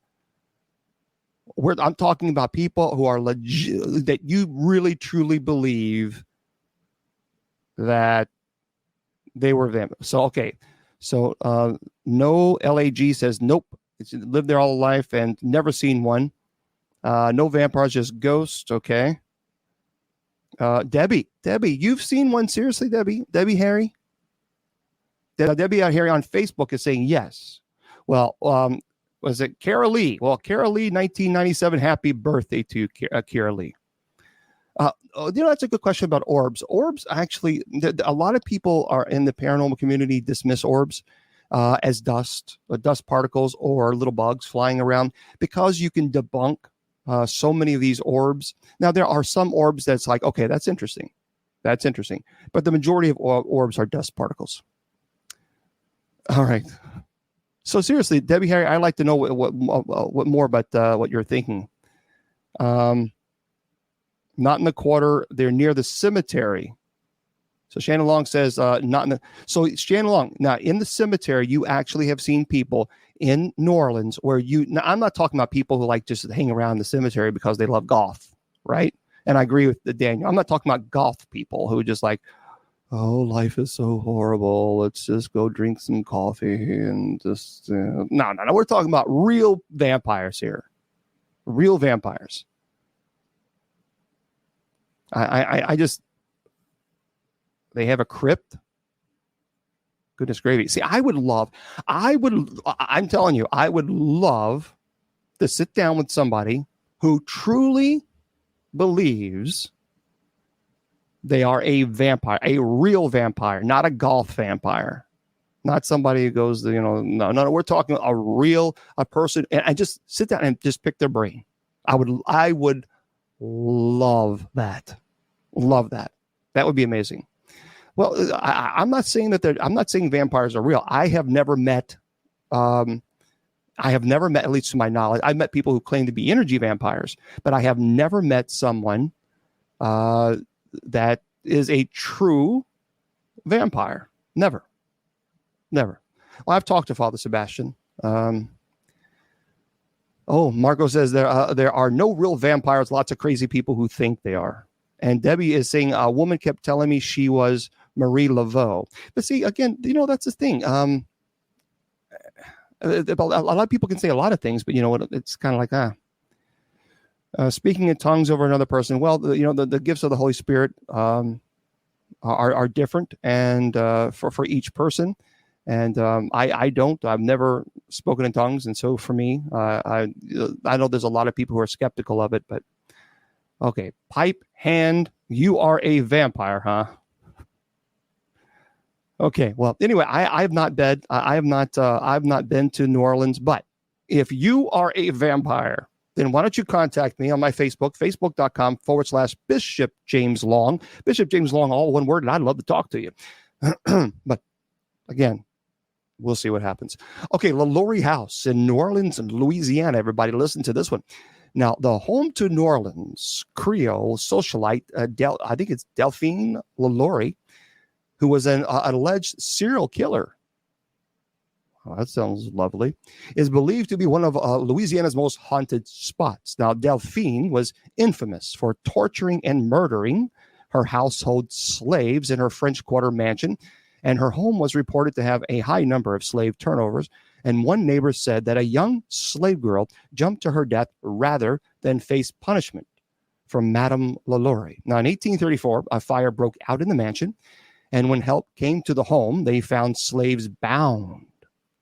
I'm talking about people who are legit, that you really truly believe that they were vampires. So, okay. So no LAG says, nope, it's lived there all life and never seen one. No vampires, just ghosts. Okay. Debbie, you've seen one? Seriously, Debbie Harry? Debbie out here on Facebook is saying yes. Well, was it Kara Lee? Well, Kara Lee, 1997. Happy birthday to Kara Lee. That's a good question about orbs. Orbs, actually, a lot of people are in the paranormal community dismiss orbs as dust particles or little bugs flying around because you can debunk so many of these orbs. Now, there are some orbs that's like, okay, that's interesting. But the majority of orbs are dust particles. All right. So seriously, Debbie Harry, I'd like to know what more about what you're thinking. Not in the quarter. They're near the cemetery. So Shannon Long says, not in the. So Shannon Long, now in the cemetery, you actually have seen people in New Orleans where now I'm not talking about people who like just hang around the cemetery because they love goth, right? And I agree with Daniel. I'm not talking about goth people who just like, oh, life is so horrible. Let's just go drink some coffee and just, no. We're talking about real vampires here. Real vampires. I just, they have a crypt. Goodness gravy. See, I'm telling you, I would love to sit down with somebody who truly believes they are a vampire, a real vampire, not a goth vampire, not somebody who goes, no, we're talking a person, and I just sit down and just pick their brain. I would love that. That would be amazing. Well, I'm not saying I'm not saying vampires are real. I have never met, at least to my knowledge, I've met people who claim to be energy vampires, but I have never met someone that is a true vampire. Never. Well, I've talked to Father Sebastian. Oh, Marco says there are no real vampires. Lots of crazy people who think they are. And Debbie is saying a woman kept telling me she was Marie Laveau. But see, again, that's the thing. A lot of people can say a lot of things, but you know what? It's kind of like speaking in tongues over another person. Well, the gifts of the Holy Spirit are different, and for each person. And I've never spoken in tongues, and so for me, I know there's a lot of people who are skeptical of it, but okay, pipe hand, you are a vampire, huh? Okay, well, anyway, I have not been I've not been to New Orleans, but if you are a vampire, then why don't you contact me on my Facebook, facebook.com/Bishop James Long, Bishop James Long, all one word, and I'd love to talk to you. But again, we'll see what happens. Okay, LaLaurie House in New Orleans and Louisiana. Everybody listen to this one. Now, the home to New Orleans Creole socialite, I think it's Delphine LaLaurie, who was an alleged serial killer. Oh, that sounds lovely. Is believed to be one of Louisiana's most haunted spots. Now, Delphine was infamous for torturing and murdering her household slaves in her French Quarter mansion, and her home was reported to have a high number of slave turnovers. And one neighbor said that a young slave girl jumped to her death rather than face punishment from Madame LaLaurie. Now, in 1834, a fire broke out in the mansion, and when help came to the home, they found slaves bound,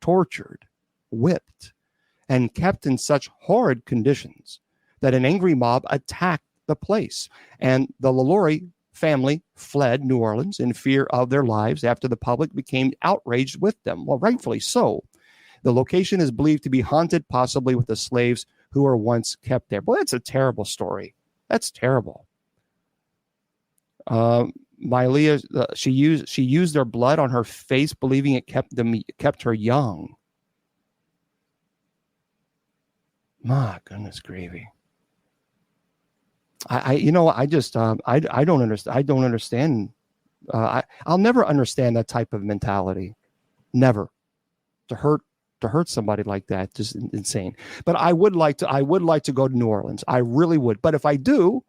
tortured, whipped, and kept in such horrid conditions that an angry mob attacked the place. And the LaLaurie family fled New Orleans in fear of their lives after the public became outraged with them. Well, rightfully so. The location is believed to be haunted, possibly with the slaves who were once kept there. Boy, that's a terrible story. That's terrible. Mylea, she used their blood on her face, believing it kept her young. My goodness gravy. I don't understand. I don't understand. I'll never understand that type of mentality. Never. To hurt somebody like that, just insane. But I would like to go to New Orleans. I really would. But if I do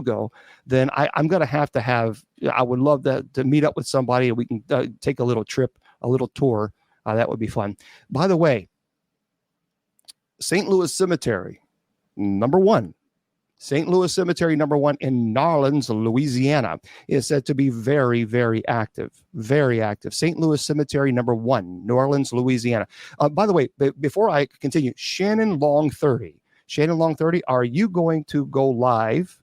go, then I'm going to have, I would love to meet up with somebody and we can take a little trip, a little tour. That would be fun. By the way, St. Louis Cemetery, number 1. St. Louis Cemetery, number 1 in Narlands, Louisiana, is said to be very, very active. Very active. St. Louis Cemetery, number 1, New Orleans, Louisiana. By the way, before I continue, Shannon Long 30, are you going to go live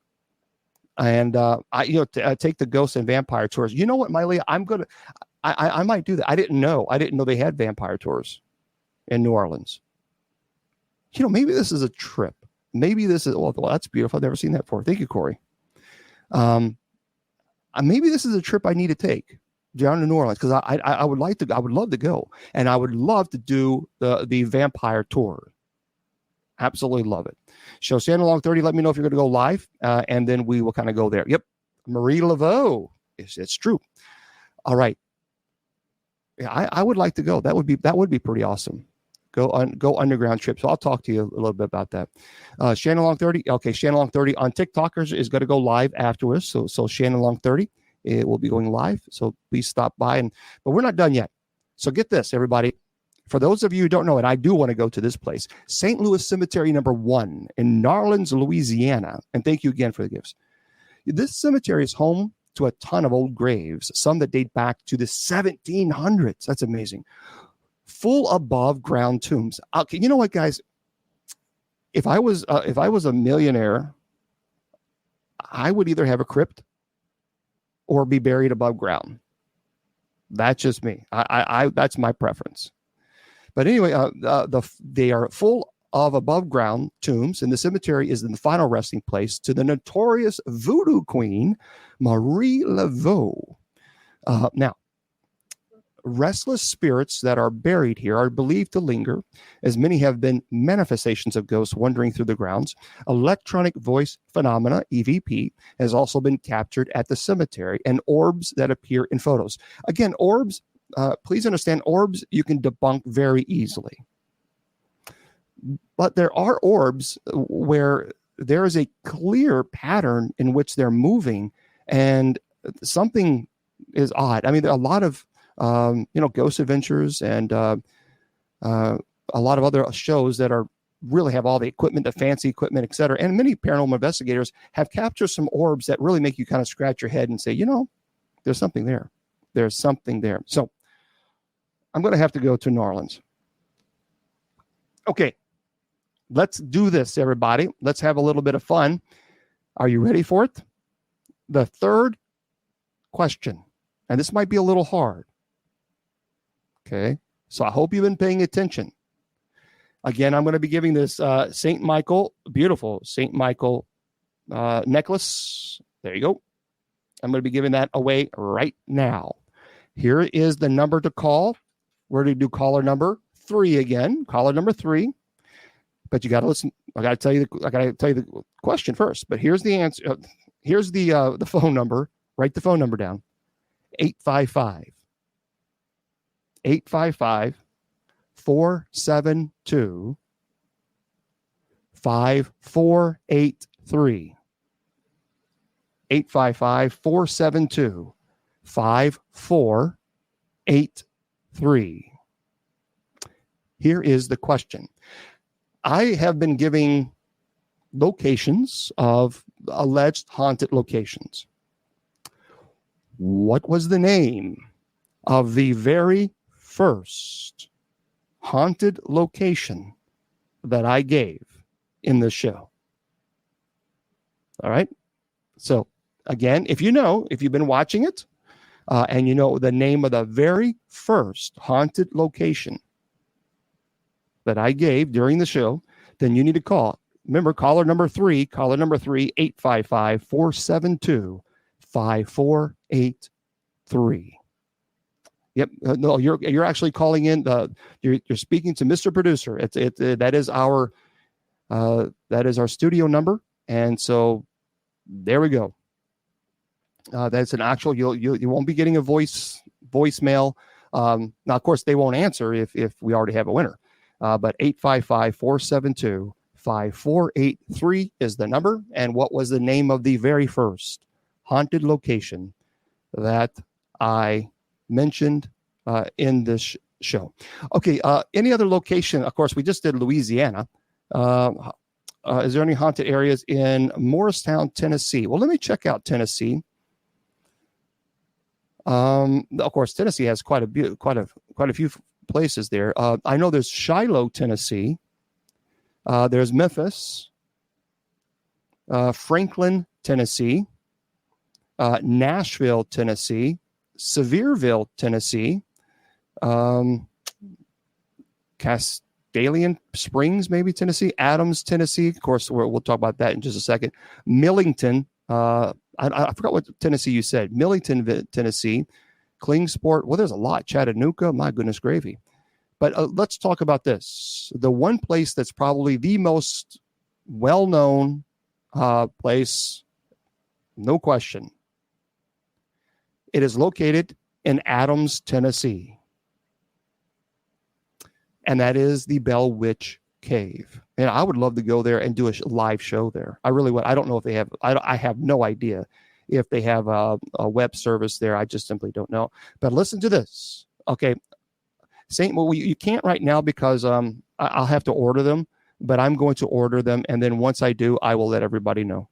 and take the ghost and vampire tours? You know what, Miley? I might do that. I didn't know they had vampire tours in New Orleans. Maybe this is a trip. Maybe this is, well, that's beautiful. I've never seen that before. Thank you, Corey. Maybe this is a trip I need to take down to New Orleans, because I would love to go, and I would love to do the vampire tour. Absolutely love it. So Shannon Long 30, let me know if you're going to go live, and then we will kind of go there. Yep, Marie Laveau. It's true. All right. Yeah, I would like to go. That would be pretty awesome. Go underground trip. So I'll talk to you a little bit about that. Shannon Long 30. Okay, Shannon Long 30 on TikTokers is going to go live afterwards. So Shannon Long 30, it will be going live. So please stop by. But we're not done yet. So get this, everybody. For those of you who don't know, and I do want to go to this place, St. Louis Cemetery, number 1 in Narlands, Louisiana. And thank you again for the gifts. This cemetery is home to a ton of old graves, some that date back to the 1700s. That's amazing. Full above ground tombs. Okay, you know what, guys? If I was a millionaire, I would either have a crypt or be buried above ground. That's just me. I that's my preference. But anyway, they are full of above ground tombs, and the cemetery is the final resting place to the notorious voodoo queen Marie Laveau. Now, restless spirits that are buried here are believed to linger, as many have been manifestations of ghosts wandering through the grounds. Electronic voice phenomena, EVP, has also been captured at the cemetery, and orbs that appear in photos. Again, orbs, please understand, orbs you can debunk very easily. But there are orbs where there is a clear pattern in which they're moving, and something is odd. I mean, there are a lot of Ghost Adventures and a lot of other shows that are really have all the equipment, the fancy equipment, et cetera. And many paranormal investigators have captured some orbs that really make you kind of scratch your head and say, there's something there. There's something there. So I'm going to have to go to New Orleans. Okay, let's do this, everybody. Let's have a little bit of fun. Are you ready for it? The third question, and this might be a little hard. Okay, so I hope you've been paying attention. Again, I'm going to be giving this St. Michael, beautiful St. Michael necklace. There you go. I'm going to be giving that away right now. Here is the number to call. We're going to do caller number 3 again. Caller number 3. But you got to listen. I got to tell you the question first. But here's the answer. Here's the phone number. Write the phone number down. 855-472-5483. 855-472-5483. Here is the question. I have been giving locations of alleged haunted locations. What was the name of the very first haunted location that I gave in the show? All right. So again, if you've been watching it and you know the name of the very first haunted location that I gave during the show, then you need to call. Remember, caller number 3, 855-472-5483. Yep. No, you're actually calling in. You're speaking to Mr. Producer. That is our studio number, and so there we go. That's an actual. You won't be getting a voicemail. Now, of course, they won't answer if we already have a winner. But 855-472-5483 is the number. And what was the name of the very first haunted location that I mentioned in this show? Okay. Any other location? Of course, we just did Louisiana. Is there any haunted areas in Morristown, Tennessee? Well, let me check out Tennessee. Of course, Tennessee has quite a few places there. I know there's Shiloh, Tennessee. There's Memphis, Franklin, Tennessee, Nashville, Tennessee, Sevierville, Tennessee, Castellian Springs, maybe Tennessee, Adams, Tennessee. Of course, we'll talk about that in just a second. Millington. I forgot what Tennessee you said. Millington, Tennessee. Klingsport. Well, there's a lot. Chattanooga. My goodness gravy. But let's talk about this. The one place that's probably the most well-known place, no question. It is located in Adams, Tennessee. And that is the Bell Witch Cave. And I would love to go there and do a live show there. I really would. I don't know if they have, I have no idea if they have a web service there. I just simply don't know. But listen to this. Okay. You can't right now because I'll have to order them, but I'm going to order them. And then once I do, I will let everybody know.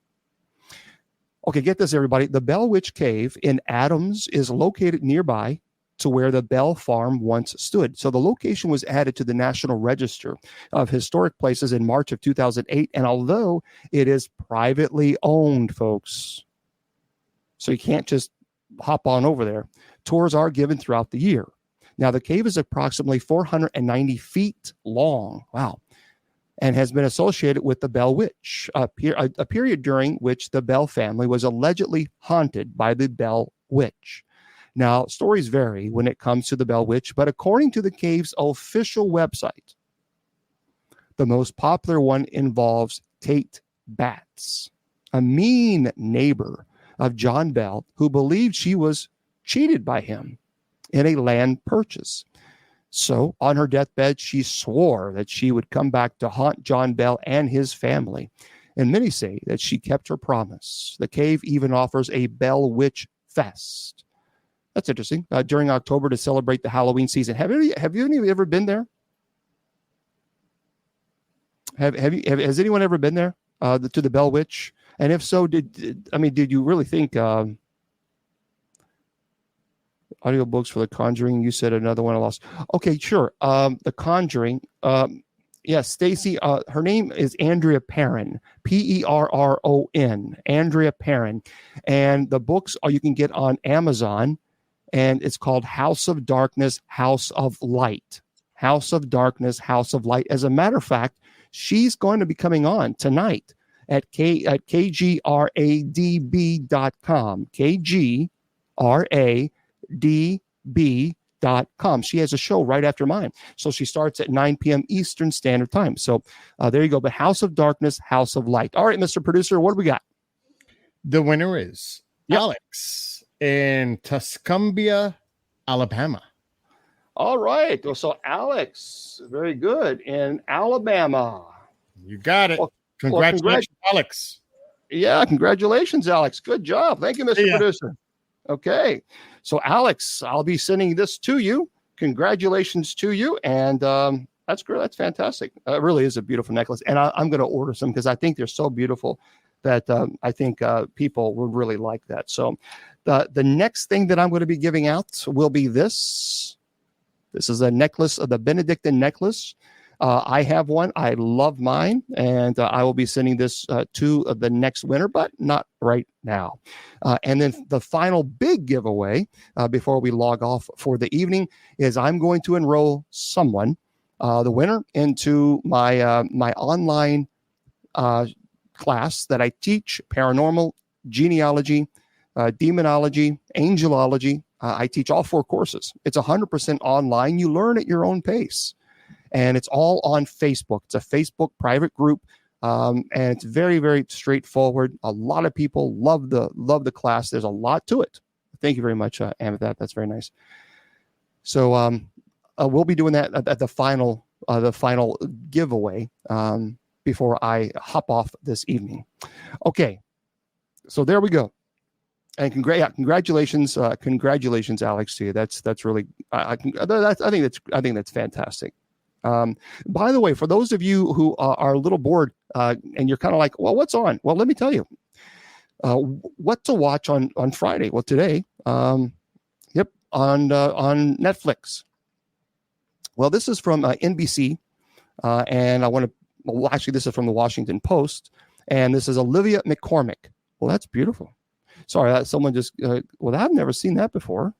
Okay, get this, everybody. The Bell Witch Cave in Adams is located nearby to where the Bell Farm once stood. So the location was added to the National Register of Historic Places in March of 2008. And although it is privately owned, folks, so you can't just hop on over there, tours are given throughout the year. Now, the cave is approximately 490 feet long. Wow. And has been associated with the Bell Witch, a period during which the Bell family was allegedly haunted by the Bell Witch. Now, stories vary when it comes to the Bell Witch, but according to the cave's official website, the most popular one involves Kate Batts, a mean neighbor of John Bell who believed she was cheated by him in a land purchase. So on her deathbed, she swore that she would come back to haunt John Bell and his family. And many say that she kept her promise. The cave even offers a Bell Witch Fest. That's interesting. During October to celebrate the Halloween season. Have you ever been there? Has anyone ever been there to the Bell Witch? And if so, did you really think audiobooks for The Conjuring? You said another one I lost. Okay, sure. The Conjuring. Yes, Stacy. Her name is Andrea Perron. Perron. Andrea Perron. And the books you can get on Amazon, and it's called House of Darkness, House of Light. House of Darkness, House of Light. As a matter of fact, she's going to be coming on tonight at kgradb.com. kgradb.com. She has a show right after mine. So she starts at 9 p.m. Eastern Standard Time. So there you go. But House of Darkness, House of Light. All right, Mr. Producer, what do we got? The winner is Alex in Tuscumbia, Alabama. All right. So Alex, very good, in Alabama. You got it. Congratulations, Alex. Yeah, congratulations, Alex. Good job. Thank you, Mr. Producer. Okay. So, Alex, I'll be sending this to you. Congratulations to you. And that's great. That's fantastic. It really is a beautiful necklace. And I'm going to order some because I think they're so beautiful that I think people would really like that. So the next thing that I'm going to be giving out will be this. This is a necklace, the Benedictine necklace. I have one. I love mine, and I will be sending this to the next winner, but not right now. And then the final big giveaway before we log off for the evening is I'm going to enroll someone, the winner, into my my online class that I teach: paranormal, genealogy, demonology, angelology. I teach all 4 courses. It's 100% online. You learn at your own pace. And it's all on Facebook. It's a Facebook private group, and it's very, very straightforward. A lot of people love the class. There's a lot to it. Thank you very much, Amitabh. That's very nice. So we'll be doing that at the final giveaway before I hop off this evening. Okay, so there we go. And congratulations, Alex, to you. That's really I think that's fantastic. By the way, for those of you who are a little bored and you're kind of like, well, what's on? Well, let me tell you what to watch on Friday. Well, today, on Netflix. Well, this is from NBC, and this is from the Washington Post, and this is Olivia McCormick. Well, that's beautiful. Sorry, someone just. Well, I've never seen that before.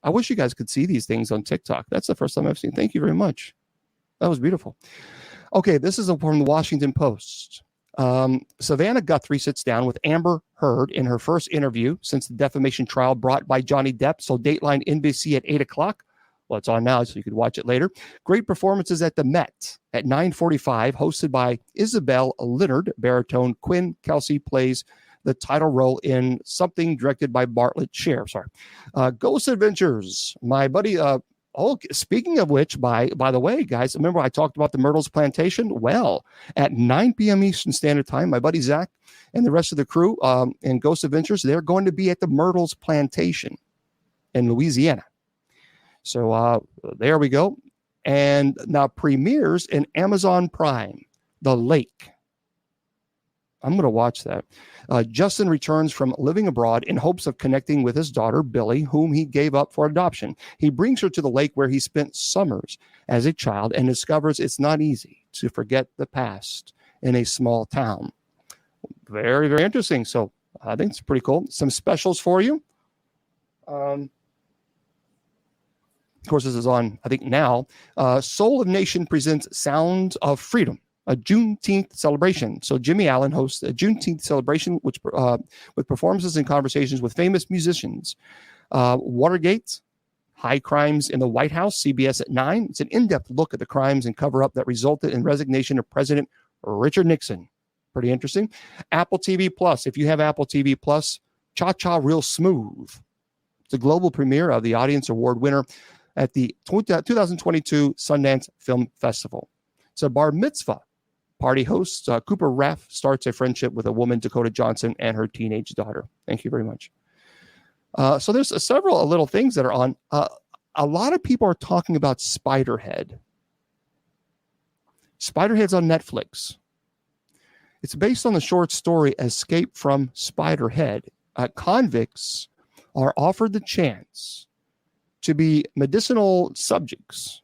I wish you guys could see these things on TikTok. That's the first time I've seen. Thank you very much. That was beautiful. Okay, this is from the Washington Post. Savannah Guthrie sits down with Amber Heard in her first interview since the defamation trial brought by Johnny Depp. So Dateline NBC at 8 o'clock. Well, it's on now, so you could watch it later. Great performances at the Met at 9:45, hosted by Isabel Leonard. Baritone Quinn Kelsey plays the title role in something directed by Bartlett Sher. Ghost Adventures. My buddy... speaking of which, by the way, guys, remember I talked about the Myrtles Plantation? Well, at 9 p.m. Eastern Standard Time, my buddy Zach and the rest of the crew in Ghost Adventures, they're going to be at the Myrtles Plantation in Louisiana. So there we go. And now premieres in Amazon Prime, The Lake. I'm going to watch that. Justin returns from living abroad in hopes of connecting with his daughter, Billy, whom he gave up for adoption. He brings her to the lake where he spent summers as a child and discovers it's not easy to forget the past in a small town. Very, very interesting. So I think it's pretty cool. Some specials for you. Of course, this is on, I think, now. Soul of Nation presents Sounds of Freedom, a Juneteenth celebration. So Jimmy Allen hosts a Juneteenth celebration, which with performances and conversations with famous musicians. Watergate, High Crimes in the White House, CBS at 9. It's an in-depth look at the crimes and cover-up that resulted in resignation of President Richard Nixon. Pretty interesting. Apple TV Plus. If you have Apple TV Plus, Cha Cha Real Smooth. It's a global premiere of the Audience Award winner at the 2022 Sundance Film Festival. It's a bar mitzvah. Party host Cooper Raff starts a friendship with a woman, Dakota Johnson, and her teenage daughter. Thank you very much. So there's several little things that are on. A lot of people are talking about Spiderhead. Spiderhead's on Netflix. It's based on the short story Escape from Spiderhead. Convicts are offered the chance to be medicinal subjects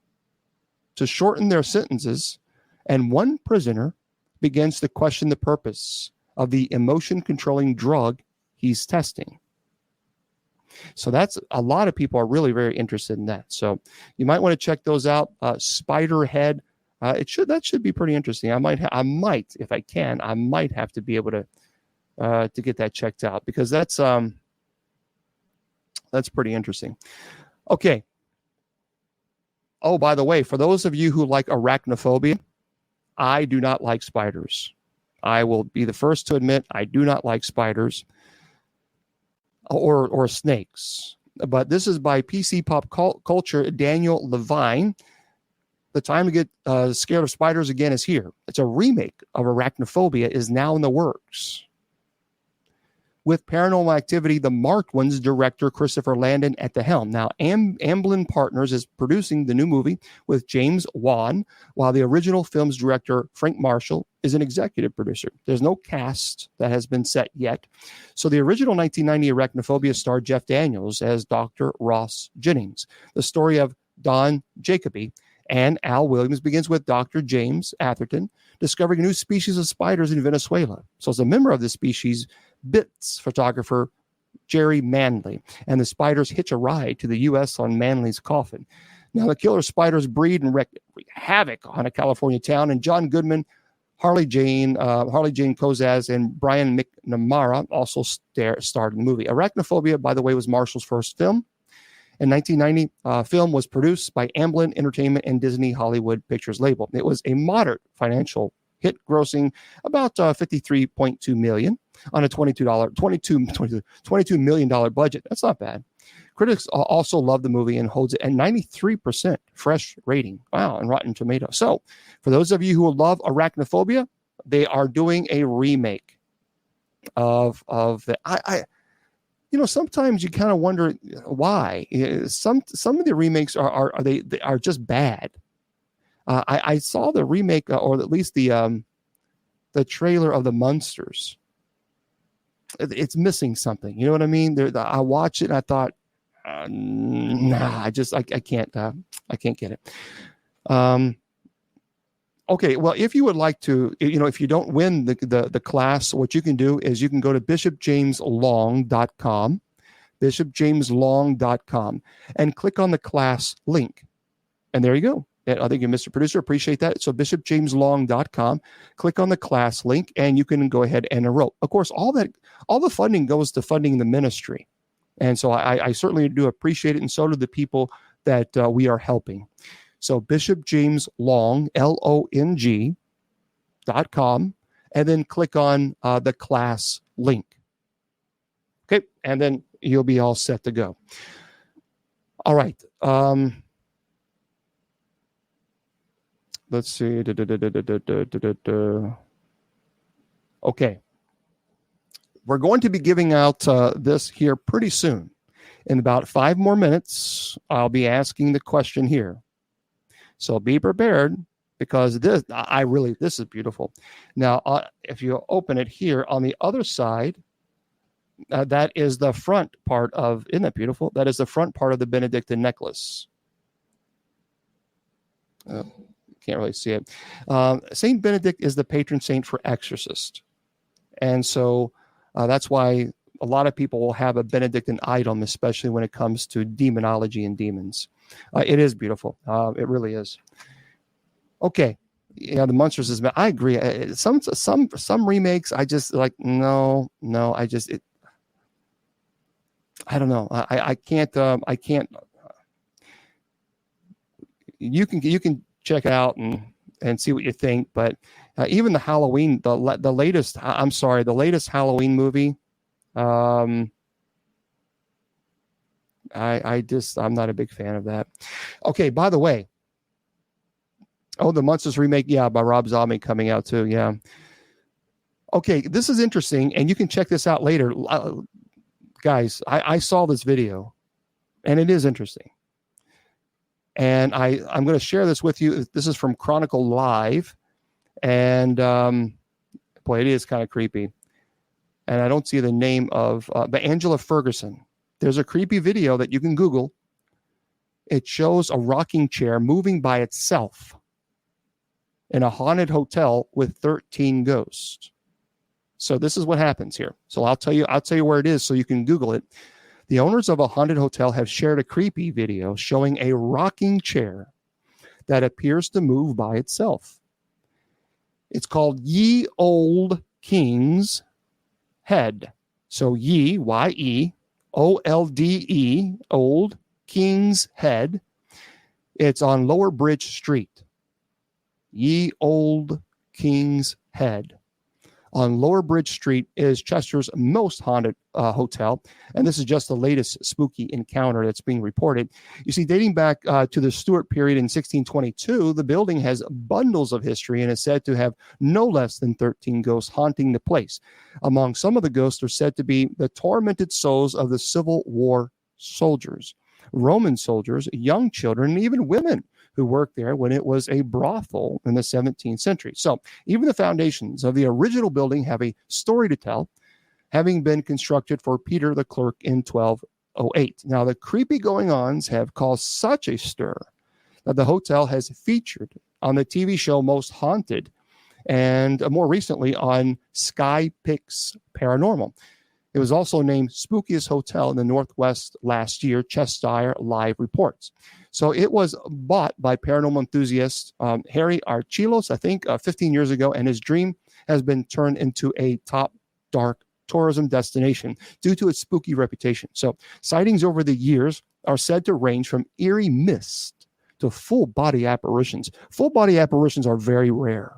to shorten their sentences, and one prisoner begins to question the purpose of the emotion-controlling drug he's testing. So that's a lot of people are really very interested in that. So you might want to check those out. Spiderhead, that should be pretty interesting. I might if I can, I might have to be able to get that checked out, because that's pretty interesting. Okay. Oh, by the way, for those of you who like arachnophobia, I do not like spiders. I will be the first to admit I do not like spiders or snakes. But this is by PC Pop Culture, Daniel Levine. The time to get scared of spiders again is here. It's a remake of Arachnophobia is now in the works. With Paranormal Activity, The Marked Ones director Christopher Landon at the helm. Now, Amblin Partners is producing the new movie with James Wan, while the original film's director, Frank Marshall, is an executive producer. There's no cast that has been set yet. So the original 1990 Arachnophobia starred Jeff Daniels as Dr. Ross Jennings. The story of Don Jacoby and Al Williams begins with Dr. James Atherton discovering a new species of spiders in Venezuela. So as a member of the species, Bits photographer Jerry Manley and the spiders hitch a ride to the U.S. on Manley's coffin. Now, the killer spiders breed and wreak havoc on a California town, and John Goodman, Harley Jane Kozaz, and Brian McNamara also starred in the movie. Arachnophobia, by the way, was Marshall's first film. In 1990, film was produced by Amblin Entertainment and Disney Hollywood Pictures label. It was a moderate financial hit, grossing about $53.2 million on a $22 million budget. That's not bad. Critics also love the movie and holds it at 93% fresh rating. Wow, and Rotten Tomatoes. So, for those of you who love Arachnophobia, they are doing a remake of the. Sometimes you kind of wonder why. Some of the remakes are just bad. I saw the remake, or at least the trailer of the Munsters. It's missing something. You know what I mean? I watched it and I thought, nah, I can't get it. Okay, well, if you would like to, if you don't win the class, what you can do is you can go to bishopjameslong.com, bishopjameslong.com, and click on the class link. And there you go. I think you, Mr. Producer, appreciate that. So bishopjameslong.com, click on the class link, and you can go ahead and enroll. Of course, all the funding goes to funding the ministry. And so I certainly do appreciate it, and so do the people that we are helping. So bishopjameslong, LONG.com, and then click on the class link. Okay, and then you'll be all set to go. All right. Let's see. Okay. We're going to be giving out this here pretty soon. In about 5 more minutes, I'll be asking the question here. So be prepared, because this is beautiful. Now, if you open it here on the other side, that is the front part of, isn't that beautiful? That is the front part of the Benedictine necklace. Can't really see it. Saint Benedict is the patron saint for exorcists. And so that's why a lot of people will have a Benedictine item, especially when it comes to demonology and demons. It is beautiful. It really is. Okay. The Munsters is, I agree. Some remakes, I just like, no, I don't know. I can't, you can check it out and see what you think. But even the Halloween, the latest Halloween movie, I'm not a big fan of that. Okay, by the way, the Monsters remake, by Rob Zombie coming out too. Yeah. Okay, this is interesting, and you can check this out later. Guys, I saw this video, and it is interesting. And I'm going to share this with you. This is from Chronicle Live, and boy, it is kind of creepy. And I don't see the name of, but Angela Ferguson. There's a creepy video that you can Google. It shows a rocking chair moving by itself in a haunted hotel with 13 ghosts. So this is what happens here. So I'll tell you where it is so you can Google it. The owners of a haunted hotel have shared a creepy video showing a rocking chair that appears to move by itself. It's called Ye Old King's Head. So Ye, Y-E, O-L-D-E, Old King's Head. It's on Lower Bridge Street. Ye Old King's Head. On Lower Bridge Street is Chester's most haunted hotel, and this is just the latest spooky encounter that's being reported. You see, dating back to the Stuart period in 1622, the building has bundles of history and is said to have no less than 13 ghosts haunting the place. Among some of the ghosts are said to be the tormented souls of the Civil War soldiers, Roman soldiers, young children, and even women who worked there when it was a brothel in the 17th century. So even the foundations of the original building have a story to tell, having been constructed for Peter the Clerk in 1208. Now, the creepy going-ons have caused such a stir that the hotel has featured on the TV show Most Haunted and more recently on Sky Picks Paranormal. It was also named Spookiest Hotel in the Northwest last year, Cheshire Live reports. So it was bought by paranormal enthusiast Harry Archilos, I think, 15 years ago, and his dream has been turned into a top dark tourism destination due to its spooky reputation. So sightings over the years are said to range from eerie mist to full-body apparitions. Full-body apparitions are very rare.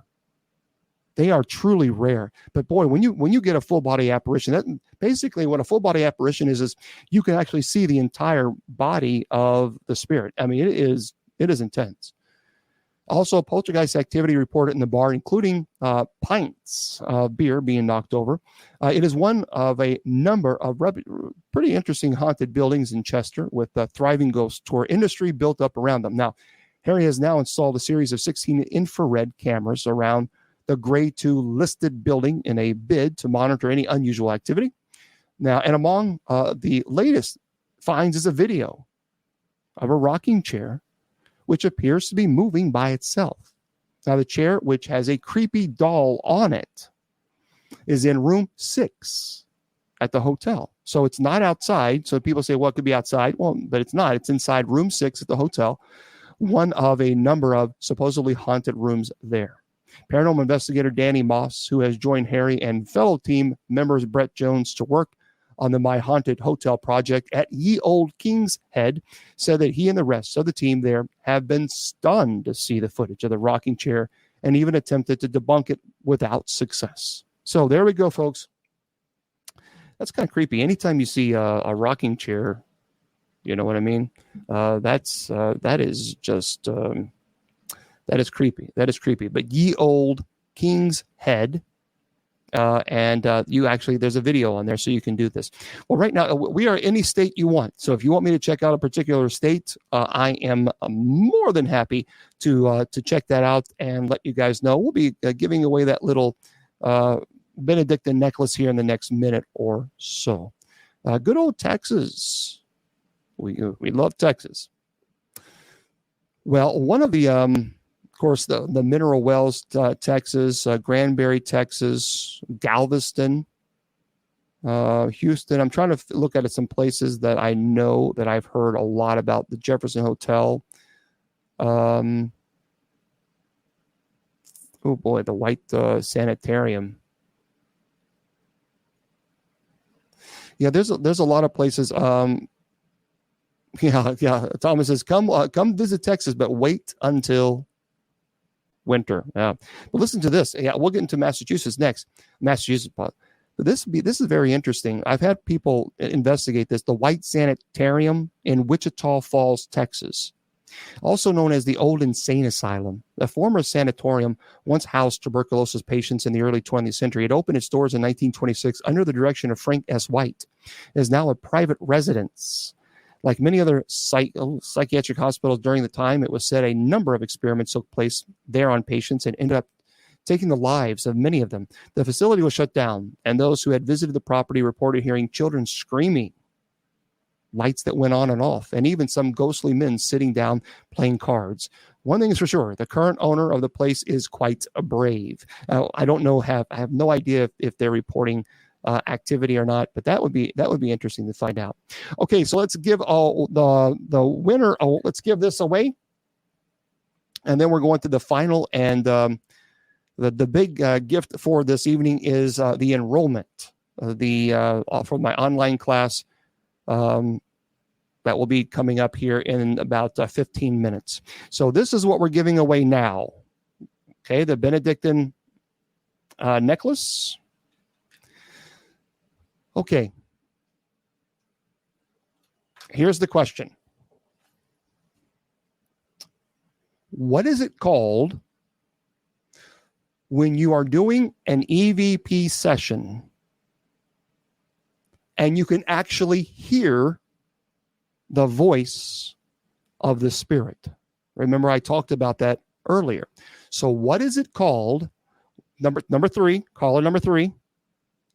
They are truly rare. But boy, when you get a full body apparition, that basically what a full body apparition is you can actually see the entire body of the spirit. I mean, it is intense. Also, poltergeist activity reported in the bar, including pints of beer being knocked over. It is one of a number of pretty interesting haunted buildings in Chester with a thriving ghost tour industry built up around them. Now, Harry has now installed a series of 16 infrared cameras around the Grade 2 listed building in a bid to monitor any unusual activity. Now, and among the latest finds is a video of a rocking chair, which appears to be moving by itself. Now, the chair, which has a creepy doll on it, is in room 6 at the hotel. So it's not outside. So people say, well, it could be outside. Well, but it's not. It's inside room 6 at the hotel, one of a number of supposedly haunted rooms there. Paranormal investigator Danny Moss, who has joined Harry and fellow team members Brett Jones to work on the My Haunted Hotel project at Ye Old King's Head, said that he and the rest of the team there have been stunned to see the footage of the rocking chair and even attempted to debunk it without success. So there we go, folks. That's kind of creepy. Anytime you see a rocking chair, you know what I mean? That is just... That is creepy. That is creepy. But Ye Old King's Head, you actually, there's a video on there so you can do this. Well, right now, we are any state you want. So if you want me to check out a particular state, I am more than happy to check that out and let you guys know. We'll be giving away that little Benedictine necklace here in the next minute or so. Good old Texas. We love Texas. Well, one of the... of course, the Mineral Wells, Texas, Granbury, Texas, Galveston, Houston. I'm trying to look at some places that I know that I've heard a lot about. The Jefferson Hotel. Oh boy, the White Sanitarium. Yeah, there's a lot of places. Yeah. Thomas says, come visit Texas, but wait until winter. Yeah. But listen to this. Yeah, we'll get into Massachusetts next. Massachusetts. But this is very interesting. I've had people investigate this. The White Sanitarium in Wichita Falls, Texas, also known as the Old Insane Asylum. The former sanatorium once housed tuberculosis patients in the early 20th century. It opened its doors in 1926 under the direction of Frank S. White. It is now a private residence. Like many other psychiatric hospitals during the time, it was said a number of experiments took place there on patients and ended up taking the lives of many of them. The facility was shut down, and those who had visited the property reported hearing children screaming, lights that went on and off, and even some ghostly men sitting down playing cards. One thing is for sure, the current owner of the place is quite brave. I don't know, I have no idea if they're reporting activity or not, but that would be interesting to find out. Okay, so let's give the winner. Let's give this away, and then we're going to the final. And the big gift for this evening is the enrollment, for my online class. That will be coming up here in about 15 minutes. So this is what we're giving away now. Okay, the Benedictine necklace. Okay. Here's the question. What is it called when you are doing an EVP session and you can actually hear the voice of the Spirit? Remember, I talked about that earlier. So what is it called? Number three, caller number 3,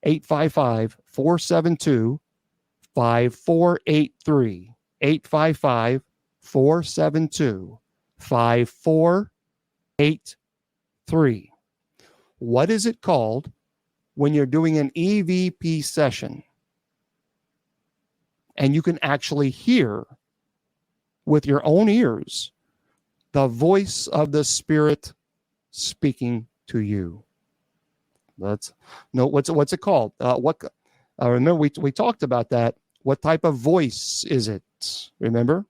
855-472-5483. 855-472-5483. What is it called when you're doing an EVP session and you can actually hear with your own ears the voice of the Spirit speaking to you? Let's know what's it called. Remember we talked about that. What type of voice is it? Remember,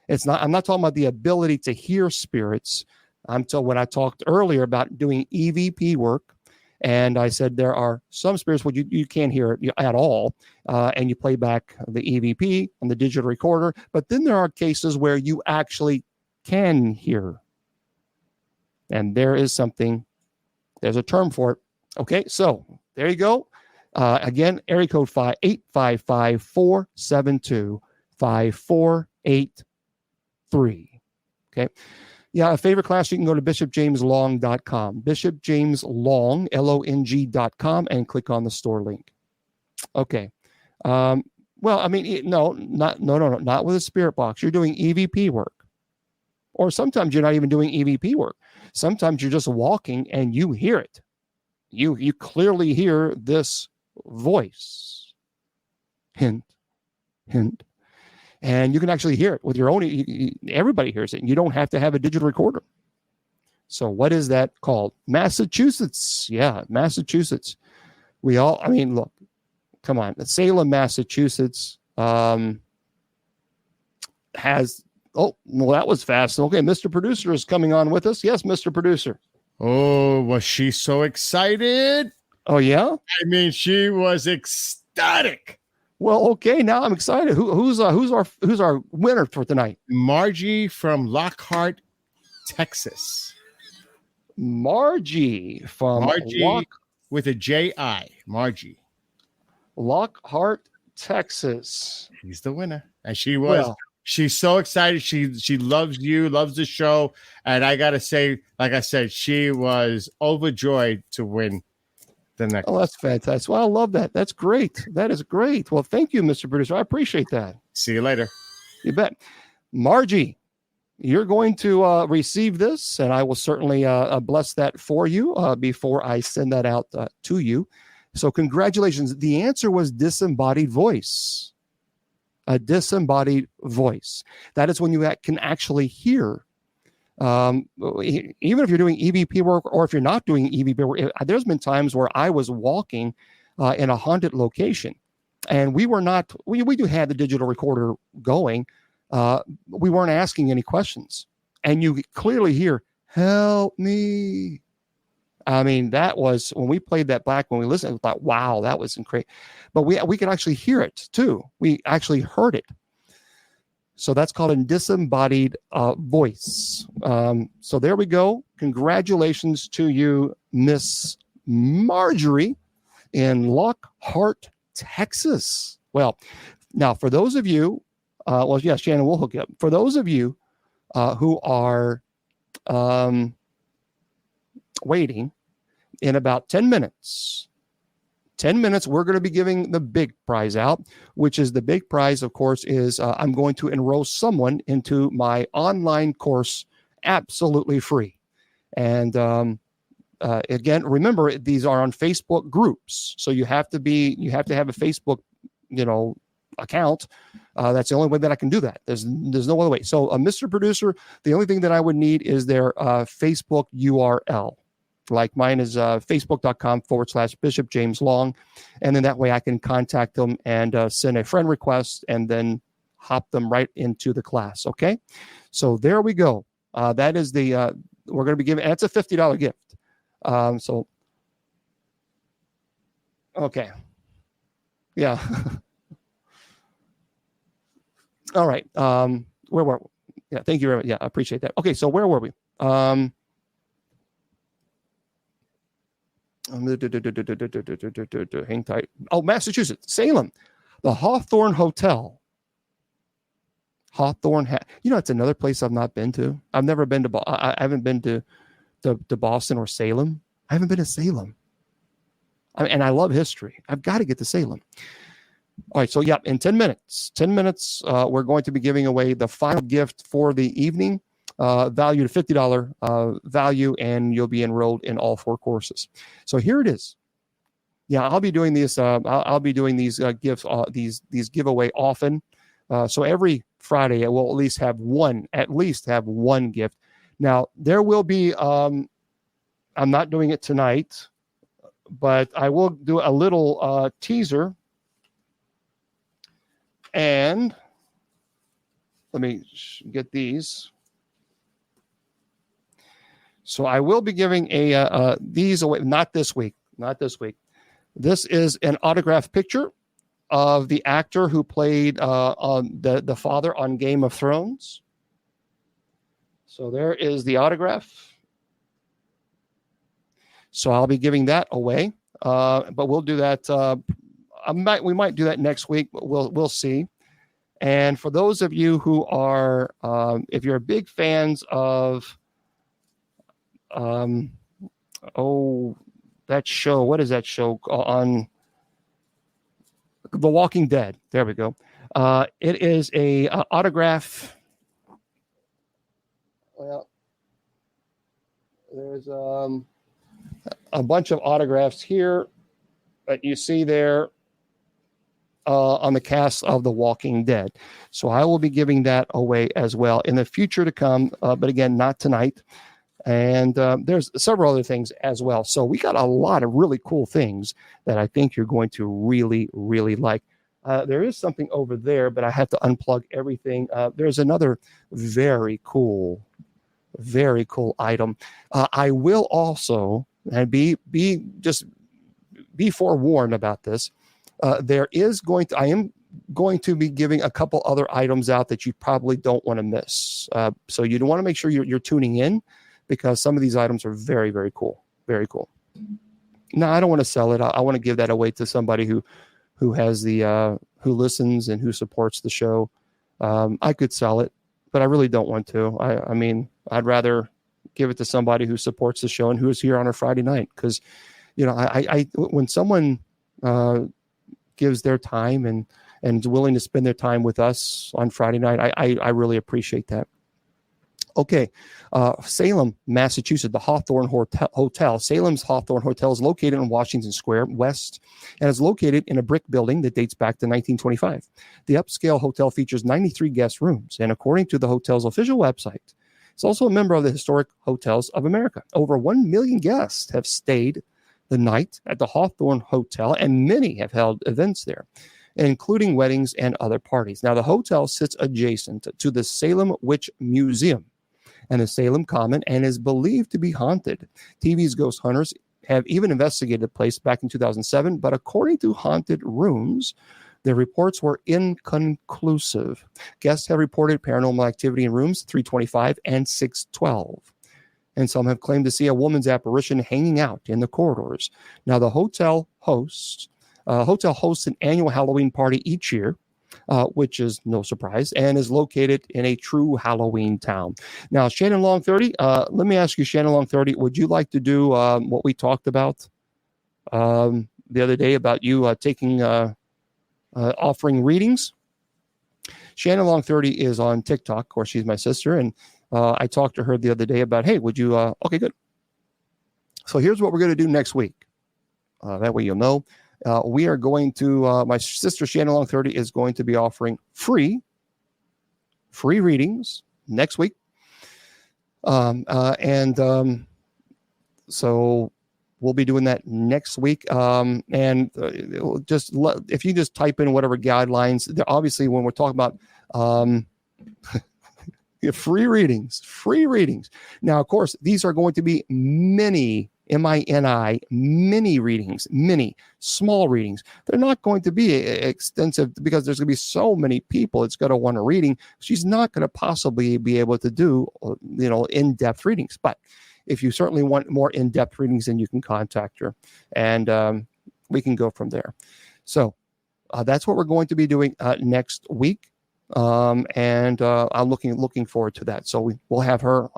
I'm not talking about the ability to hear spirits. When I talked earlier about doing EVP work, and I said there are some spirits where you can't hear it at all, and you play back the EVP on the digital recorder. But then there are cases where you actually can hear, and there's a term for it. Okay, so there you go. Again, area code 855-472-5483. Okay. Yeah, a favorite class, you can go to bishopjameslong.com. bishopjameslong, Long.com, and click on the store link. Okay. Well, I mean, no, not with a spirit box. You're doing EVP work. Or sometimes you're not even doing EVP work. Sometimes you're just walking and you hear it. You clearly hear this voice. Hint, hint. And you can actually hear it with your own. Everybody hears it, and you don't have to have a digital recorder. So what is that called? Massachusetts. Yeah, Massachusetts. Look, come on. Salem, Massachusetts has, well, that was fast. Okay, Mr. Producer is coming on with us. Yes, Mr. Producer. Oh, was she so excited? Oh, yeah? I mean, she was ecstatic. Well, okay, now I'm excited. Who's our winner for tonight? Margie from Lockhart, Texas. Margie with a J-I. Margie. Lockhart, Texas. She's the winner. And she's so excited. She loves you, loves the show. And I gotta say, like I said, she was overjoyed to win the next. Oh, that's fantastic. Well, I love that. That's great. That is great. Well, thank you, Mr. Producer. I appreciate that. See you later. You bet. Margie, you're going to receive this, and I will certainly bless that for you before I send that out to you. So congratulations. The answer was disembodied voice. A disembodied voice. That is when you can actually hear. Even if you're doing EVP work or if you're not doing EVP work, there's been times where I was walking in a haunted location, and we do have the digital recorder going. We weren't asking any questions, and you clearly hear, "Help me." I mean, that was when we played that back, when we listened, I thought, wow, that was incredible. But we could actually hear it too. We actually heard it. So that's called a disembodied voice. So there we go. Congratulations to you, Miss Marjorie in Lockhart, Texas. Well, now for those of you, yes, Shannon will hook you up. For those of you who are waiting, in about 10 minutes, we're going to be giving the big prize out, which is the big prize, of course, is I'm going to enroll someone into my online course absolutely free. And again, remember, these are on Facebook groups. So you have to have a Facebook, account. That's the only way that I can do that. There's no other way. So Mr. Producer, the only thing that I would need is their Facebook URL. Like mine is facebook.com/Bishop James Long. And then that way I can contact them and send a friend request and then hop them right into the class. Okay. So there we go. That is we're going to be giving, that's a $50 gift. Okay. Yeah. All right. Where were we? Yeah. Thank you very much. Yeah. I appreciate that. Okay. So where were we? Hang tight. Oh, Massachusetts, Salem, the Hawthorne Hotel. It's another place I've not been to. I've never been to. I haven't been to Boston or Salem. I haven't been to Salem. And I love history. I've got to get to Salem. All right. So yeah, in 10 minutes, we're going to be giving away the final gift for the evening. Valued at $50 value, and you'll be enrolled in all 4 courses. So here it is. Yeah, I'll be doing this. I'll be doing these gifts, these giveaway often. So every Friday, I will at least have one gift. Now there will be. I'm not doing it tonight, but I will do a little teaser. And let me get these. So I will be giving these away, not this week. This is an autographed picture of the actor who played on the father on Game of Thrones. So there is the autograph. So I'll be giving that away, but we'll do that. We might do that next week, but we'll see. And for those of you who are, if you're big fans of that show, what is that show on The Walking Dead? There we go. It is a autograph. Well, there's a bunch of autographs here that you see there on the cast of The Walking Dead. So I will be giving that away as well in the future to come, but again, not tonight. And there's several other things as well. So we got a lot of really cool things that I think you're going to really, really like. There is something over there, but I have to unplug everything. There's another very cool item. I will also, and be forewarned about this. I am going to be giving a couple other items out that you probably don't want to miss. So you want to make sure you're tuning in, because some of these items are very, very cool. Very cool. No, I don't want to sell it. I want to give that away to somebody who has who listens and who supports the show. I could sell it, but I really don't want to. I mean, I'd rather give it to somebody who supports the show and who is here on a Friday night. Because, when someone gives their time and is willing to spend their time with us on Friday night, I really appreciate that. Okay. Salem, Massachusetts, the Hawthorne Hotel. Salem's Hawthorne Hotel is located in Washington Square West and is located in a brick building that dates back to 1925. The upscale hotel features 93 guest rooms, and according to the hotel's official website, it's also a member of the Historic Hotels of America. Over 1 million guests have stayed the night at the Hawthorne Hotel, and many have held events there, including weddings and other parties. Now, the hotel sits adjacent to the Salem Witch Museum, and the Salem Common and is believed to be haunted. TV's ghost hunters have even investigated the place back in 2007, but according to Haunted Rooms, the reports were inconclusive. Guests have reported paranormal activity in rooms 325 and 612. And some have claimed to see a woman's apparition hanging out in the corridors. Now, the hotel hosts an annual Halloween party each year, which is no surprise, and is located in a true Halloween town. Now, Shannon Long 30, let me ask you, Shannon Long 30, would you like to do what we talked about the other day about you offering readings? Shannon Long 30 is on TikTok. Of course, she's my sister, and I talked to her the other day about, hey, would you? Okay, good. So here's what we're going to do next week. That way you'll know. We are going to, my sister Shannon Long 30 is going to be offering free readings next week. So we'll be doing that next week. If you just type in whatever guidelines, obviously when we're talking about free readings. Now, of course, these are going to be mini readings, mini small readings. They're not going to be extensive because there's going to be so many people. It's going to want a reading. She's not going to possibly be able to do, in-depth readings. But if you certainly want more in-depth readings, then you can contact her, and we can go from there. So that's what we're going to be doing next week. I'm looking forward to that. So I'll have her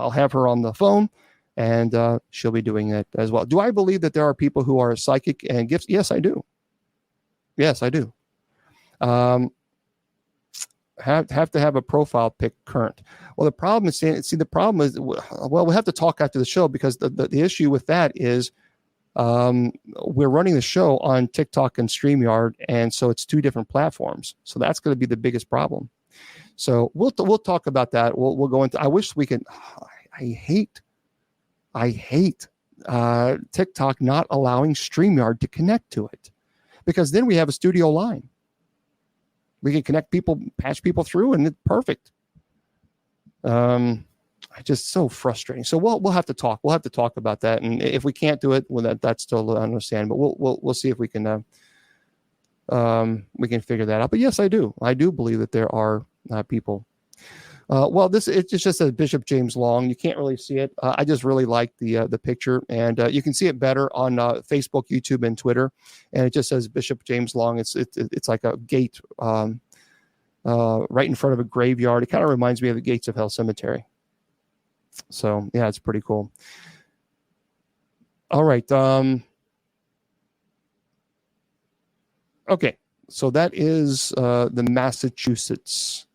on the phone, and she'll be doing it as well. Do I believe that there are people who are psychic and gifts? Yes, I do. Have to have a profile pic current. Well, the problem is, we'll have to talk after the show, because the issue with that is we're running the show on TikTok and StreamYard, and so it's two different platforms. So that's going to be the biggest problem. So we'll talk about that. We'll go into. I wish we could. I hate TikTok not allowing StreamYard to connect to it, because then we have a studio line. We can connect people, patch people through, and it's perfect. Just so frustrating. So we'll have to talk. We'll have to talk about that, and if we can't do it, well, that's still understandable. But we'll see if we can figure that out. But yes, I do believe that there are people. It just says Bishop James Long. You can't really see it. I just really like the picture, and you can see it better on Facebook, YouTube, and Twitter. And it just says Bishop James Long. It's like a gate right in front of a graveyard. It kind of reminds me of the Gates of Hell Cemetery. So yeah, it's pretty cool. All right. Okay, so that is the Massachusetts.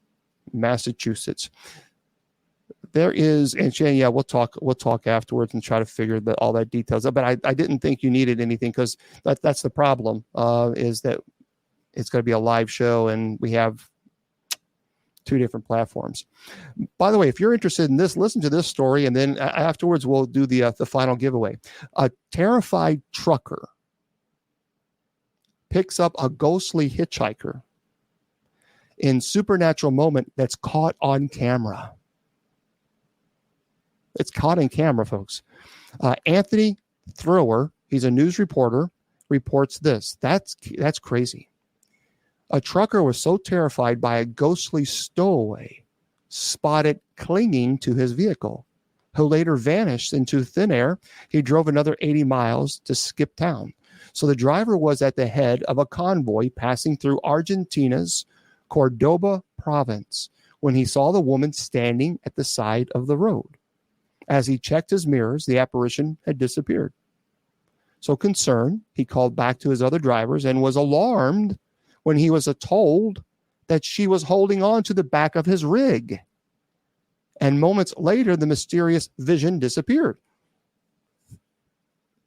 There is, and Shane, yeah, we'll talk afterwards and try to figure all that details out. But I didn't think you needed anything, because that's the problem, is that it's going to be a live show, and we have two different platforms. By the way, if you're interested in this, listen to this story, and then afterwards we'll do the final giveaway. A terrified trucker picks up a ghostly hitchhiker in supernatural moment that's caught on camera. It's caught in camera, folks. Anthony Thrower, he's a news reporter, reports this. That's crazy. A trucker was so terrified by a ghostly stowaway spotted clinging to his vehicle, who later vanished into thin air. He drove another 80 miles to skip town. So the driver was at the head of a convoy passing through Argentina's Cordoba province when he saw the woman standing at the side of the road. As he checked his mirrors, the apparition had disappeared. So concerned, he called back to his other drivers and was alarmed when he was told that she was holding on to the back of his rig. And moments later, the mysterious vision disappeared.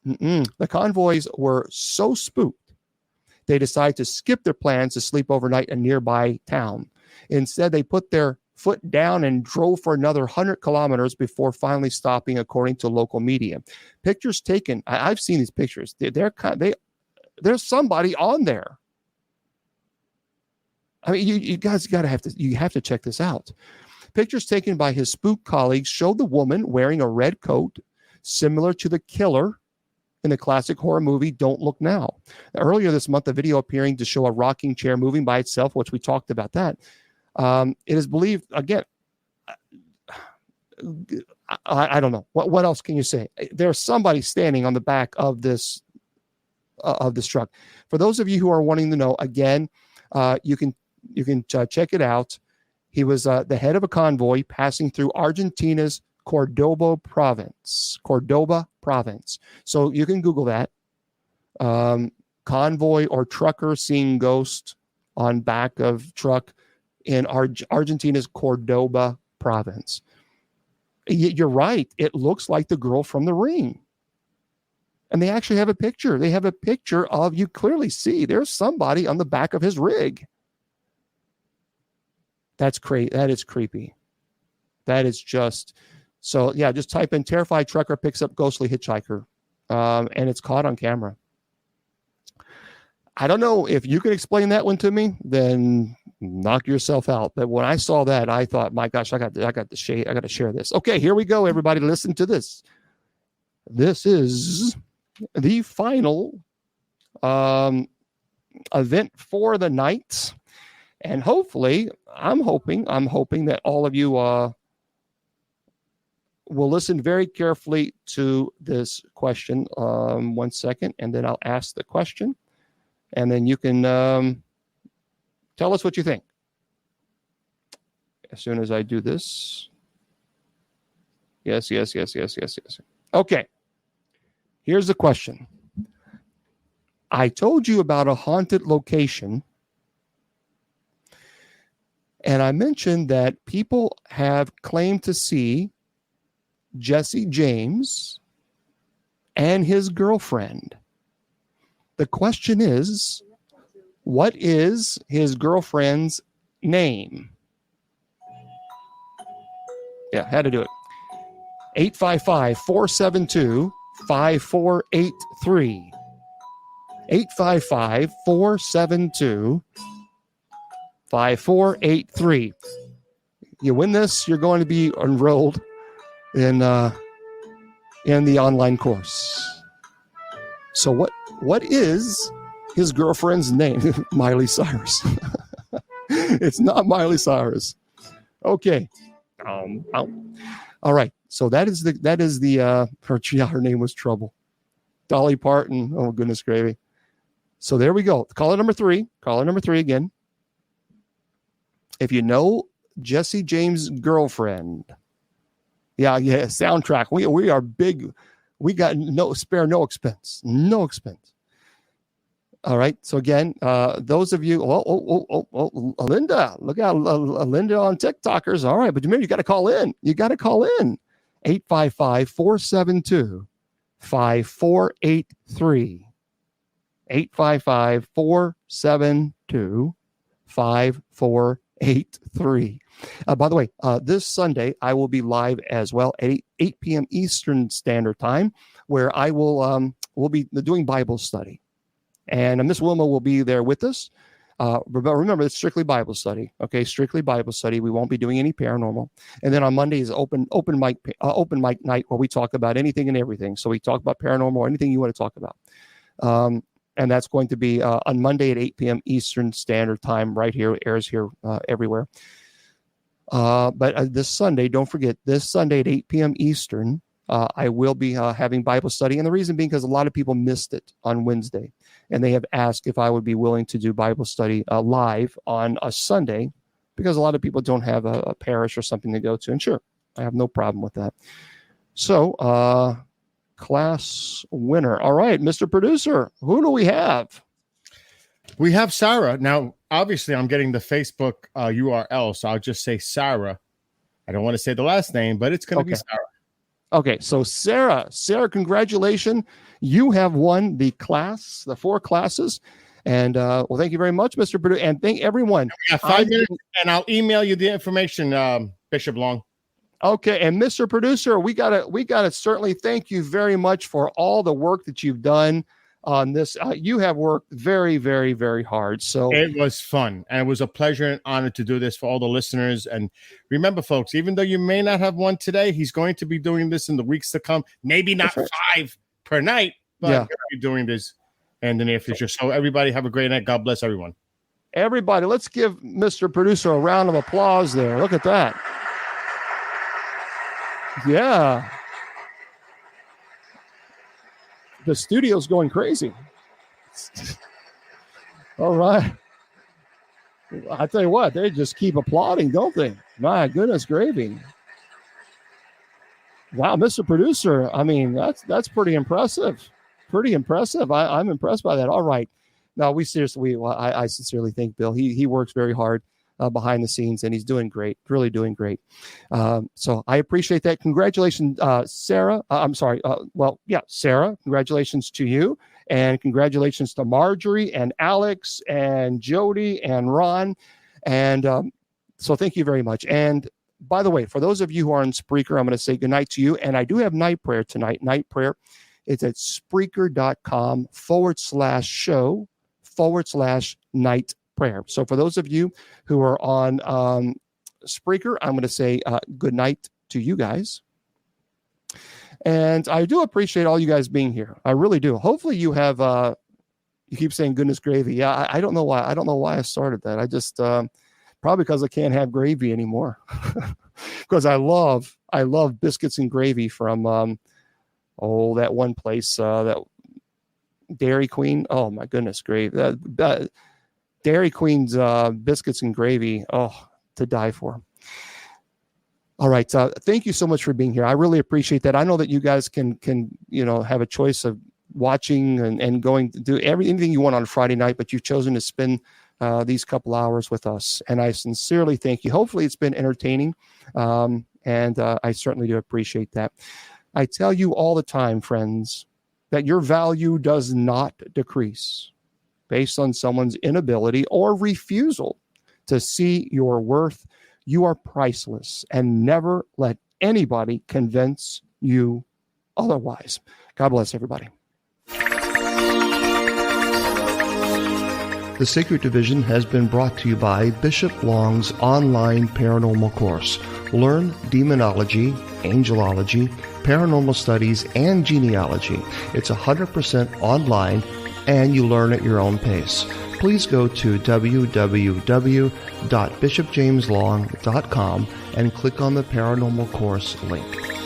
The convoys were so spooked, they decided to skip their plans to sleep overnight in a nearby town. Instead, they put their foot down and drove for another 100 kilometers before finally stopping, according to local media. Pictures taken. I've seen these pictures. There's somebody on there. I mean, you guys have to check this out. Pictures taken by his spook colleagues showed the woman wearing a red coat, similar to the killer in the classic horror movie Don't Look Now. Earlier this month, a video appearing to show a rocking chair moving by itself, which we talked about that. It is believed, again, I don't know. What else can you say? There's somebody standing on the back of this truck. For those of you who are wanting to know, again, you can check it out. He was the head of a convoy passing through Argentina's Cordoba province. So you can Google that. Convoy or trucker seeing ghost on back of truck in Argentina's Cordoba province. You're right. It looks like the girl from The Ring. And they actually have a picture. They have a picture of, you clearly see there's somebody on the back of his rig. That's crazy. That is creepy. That is just, so yeah, just type in terrified trucker picks up ghostly hitchhiker. And it's caught on camera. I don't know if you can explain that one to me, then knock yourself out. But when I saw that, I thought, my gosh, I got to share this. Okay, here we go, everybody. Listen to this. This is the final event for the night, and hopefully, I'm hoping that all of you will listen very carefully to this question. 1 second, and then I'll ask the question. And then you can tell us what you think. As soon as I do this. Yes. Okay. Here's the question. I told you about a haunted location. And I mentioned that people have claimed to see Jesse James and his girlfriend. The question is, what is his girlfriend's name? Yeah, had to do it. 855-472-5483. 855-472-5483. You win this, you're going to be enrolled in the online course. So what is his girlfriend's name? Miley Cyrus. It's not Miley Cyrus. Okay. All right. So that is the her name was Trouble. Dolly Parton. Oh, goodness gravy. So there we go. Caller number three again. If you know Jesse James' girlfriend. Yeah, soundtrack. We are big. We got no expense. No expense. All right. So again, those of you, Linda, look out, Linda on TikTokers. All right. But remember, you got to call in. 855-472-5483. 855-472-5483. By the way, this Sunday, I will be live as well at 8 p.m. Eastern Standard Time, where I will be doing Bible study. And Miss Wilma will be there with us. Remember, it's strictly Bible study. Okay, strictly Bible study. We won't be doing any paranormal. And then on Monday is open mic night, where we talk about anything and everything. So we talk about paranormal or anything you want to talk about. And that's going to be on Monday at 8 p.m. Eastern Standard Time, right here. It airs here everywhere. But this Sunday, don't forget, this Sunday at 8 p.m. Eastern, I will be having Bible study. And the reason being because a lot of people missed it on Wednesday. And they have asked if I would be willing to do Bible study live on a Sunday, because a lot of people don't have a parish or something to go to. And sure, I have no problem with that. So, class winner. All right, Mr. Producer, who do we have? We have Sarah. Now, obviously, I'm getting the Facebook URL, so I'll just say Sarah. I don't want to say the last name, but it's going to be Sarah. Okay, so Sarah, congratulations. You have won the 4 classes. And well, thank you very much, Mr. Producer. And thank everyone. We have 5 minutes, and I'll email you the information, Bishop Long. Okay, and Mr. Producer, we gotta certainly thank you very much for all the work that you've done. on this. You have worked very, very, very hard. So it was fun, and it was a pleasure and honor to do this for all the listeners. And remember, folks, even though you may not have one today, he's going to be doing this in the weeks to come. Maybe not 5 per night, but he'll be doing this in the near future. So everybody have a great night. God bless everyone. Everybody, let's give Mr. Producer a round of applause there. Look at that. Yeah. The studio's going crazy. All right. I tell you what, they just keep applauding, don't they? My goodness gravy. Wow, Mr. Producer. I mean, that's pretty impressive. Pretty impressive. I'm impressed by that. All right. No, I sincerely think Bill. He works very hard behind the scenes, and he's doing great. Really doing great. So I appreciate that. Congratulations, Sarah. I'm sorry. Sarah. Congratulations to you, and congratulations to Marjorie and Alex and Jody and Ron, and so thank you very much. And by the way, for those of you who are in Spreaker, I'm going to say goodnight to you. And I do have night prayer tonight. Night prayer. It's at Spreaker.com/show/night prayer. So for those of you who are on Spreaker, I'm going to say good night to you guys. And I do appreciate all you guys being here. I really do. Hopefully you have, you keep saying goodness gravy. Yeah, I don't know why. I don't know why I started that. I just, probably because I can't have gravy anymore. Because I love biscuits and gravy from, that one place, that Dairy Queen. Oh my goodness, gravy. That Dairy Queen's biscuits and gravy. Oh, to die for. All right. Thank you so much for being here. I really appreciate that. I know that you guys can have a choice of watching and going to do anything you want on Friday night, but you've chosen to spend these couple hours with us. And I sincerely thank you. Hopefully it's been entertaining. And I certainly do appreciate that. I tell you all the time, friends, that your value does not decrease based on someone's inability or refusal to see your worth. You are priceless, and never let anybody convince you otherwise. God bless everybody. The Sacred Division has been brought to you by Bishop Long's online paranormal course. Learn demonology, angelology, paranormal studies, and genealogy. It's 100% online, and you learn at your own pace. Please go to www.bishopjameslong.com and click on the paranormal course link.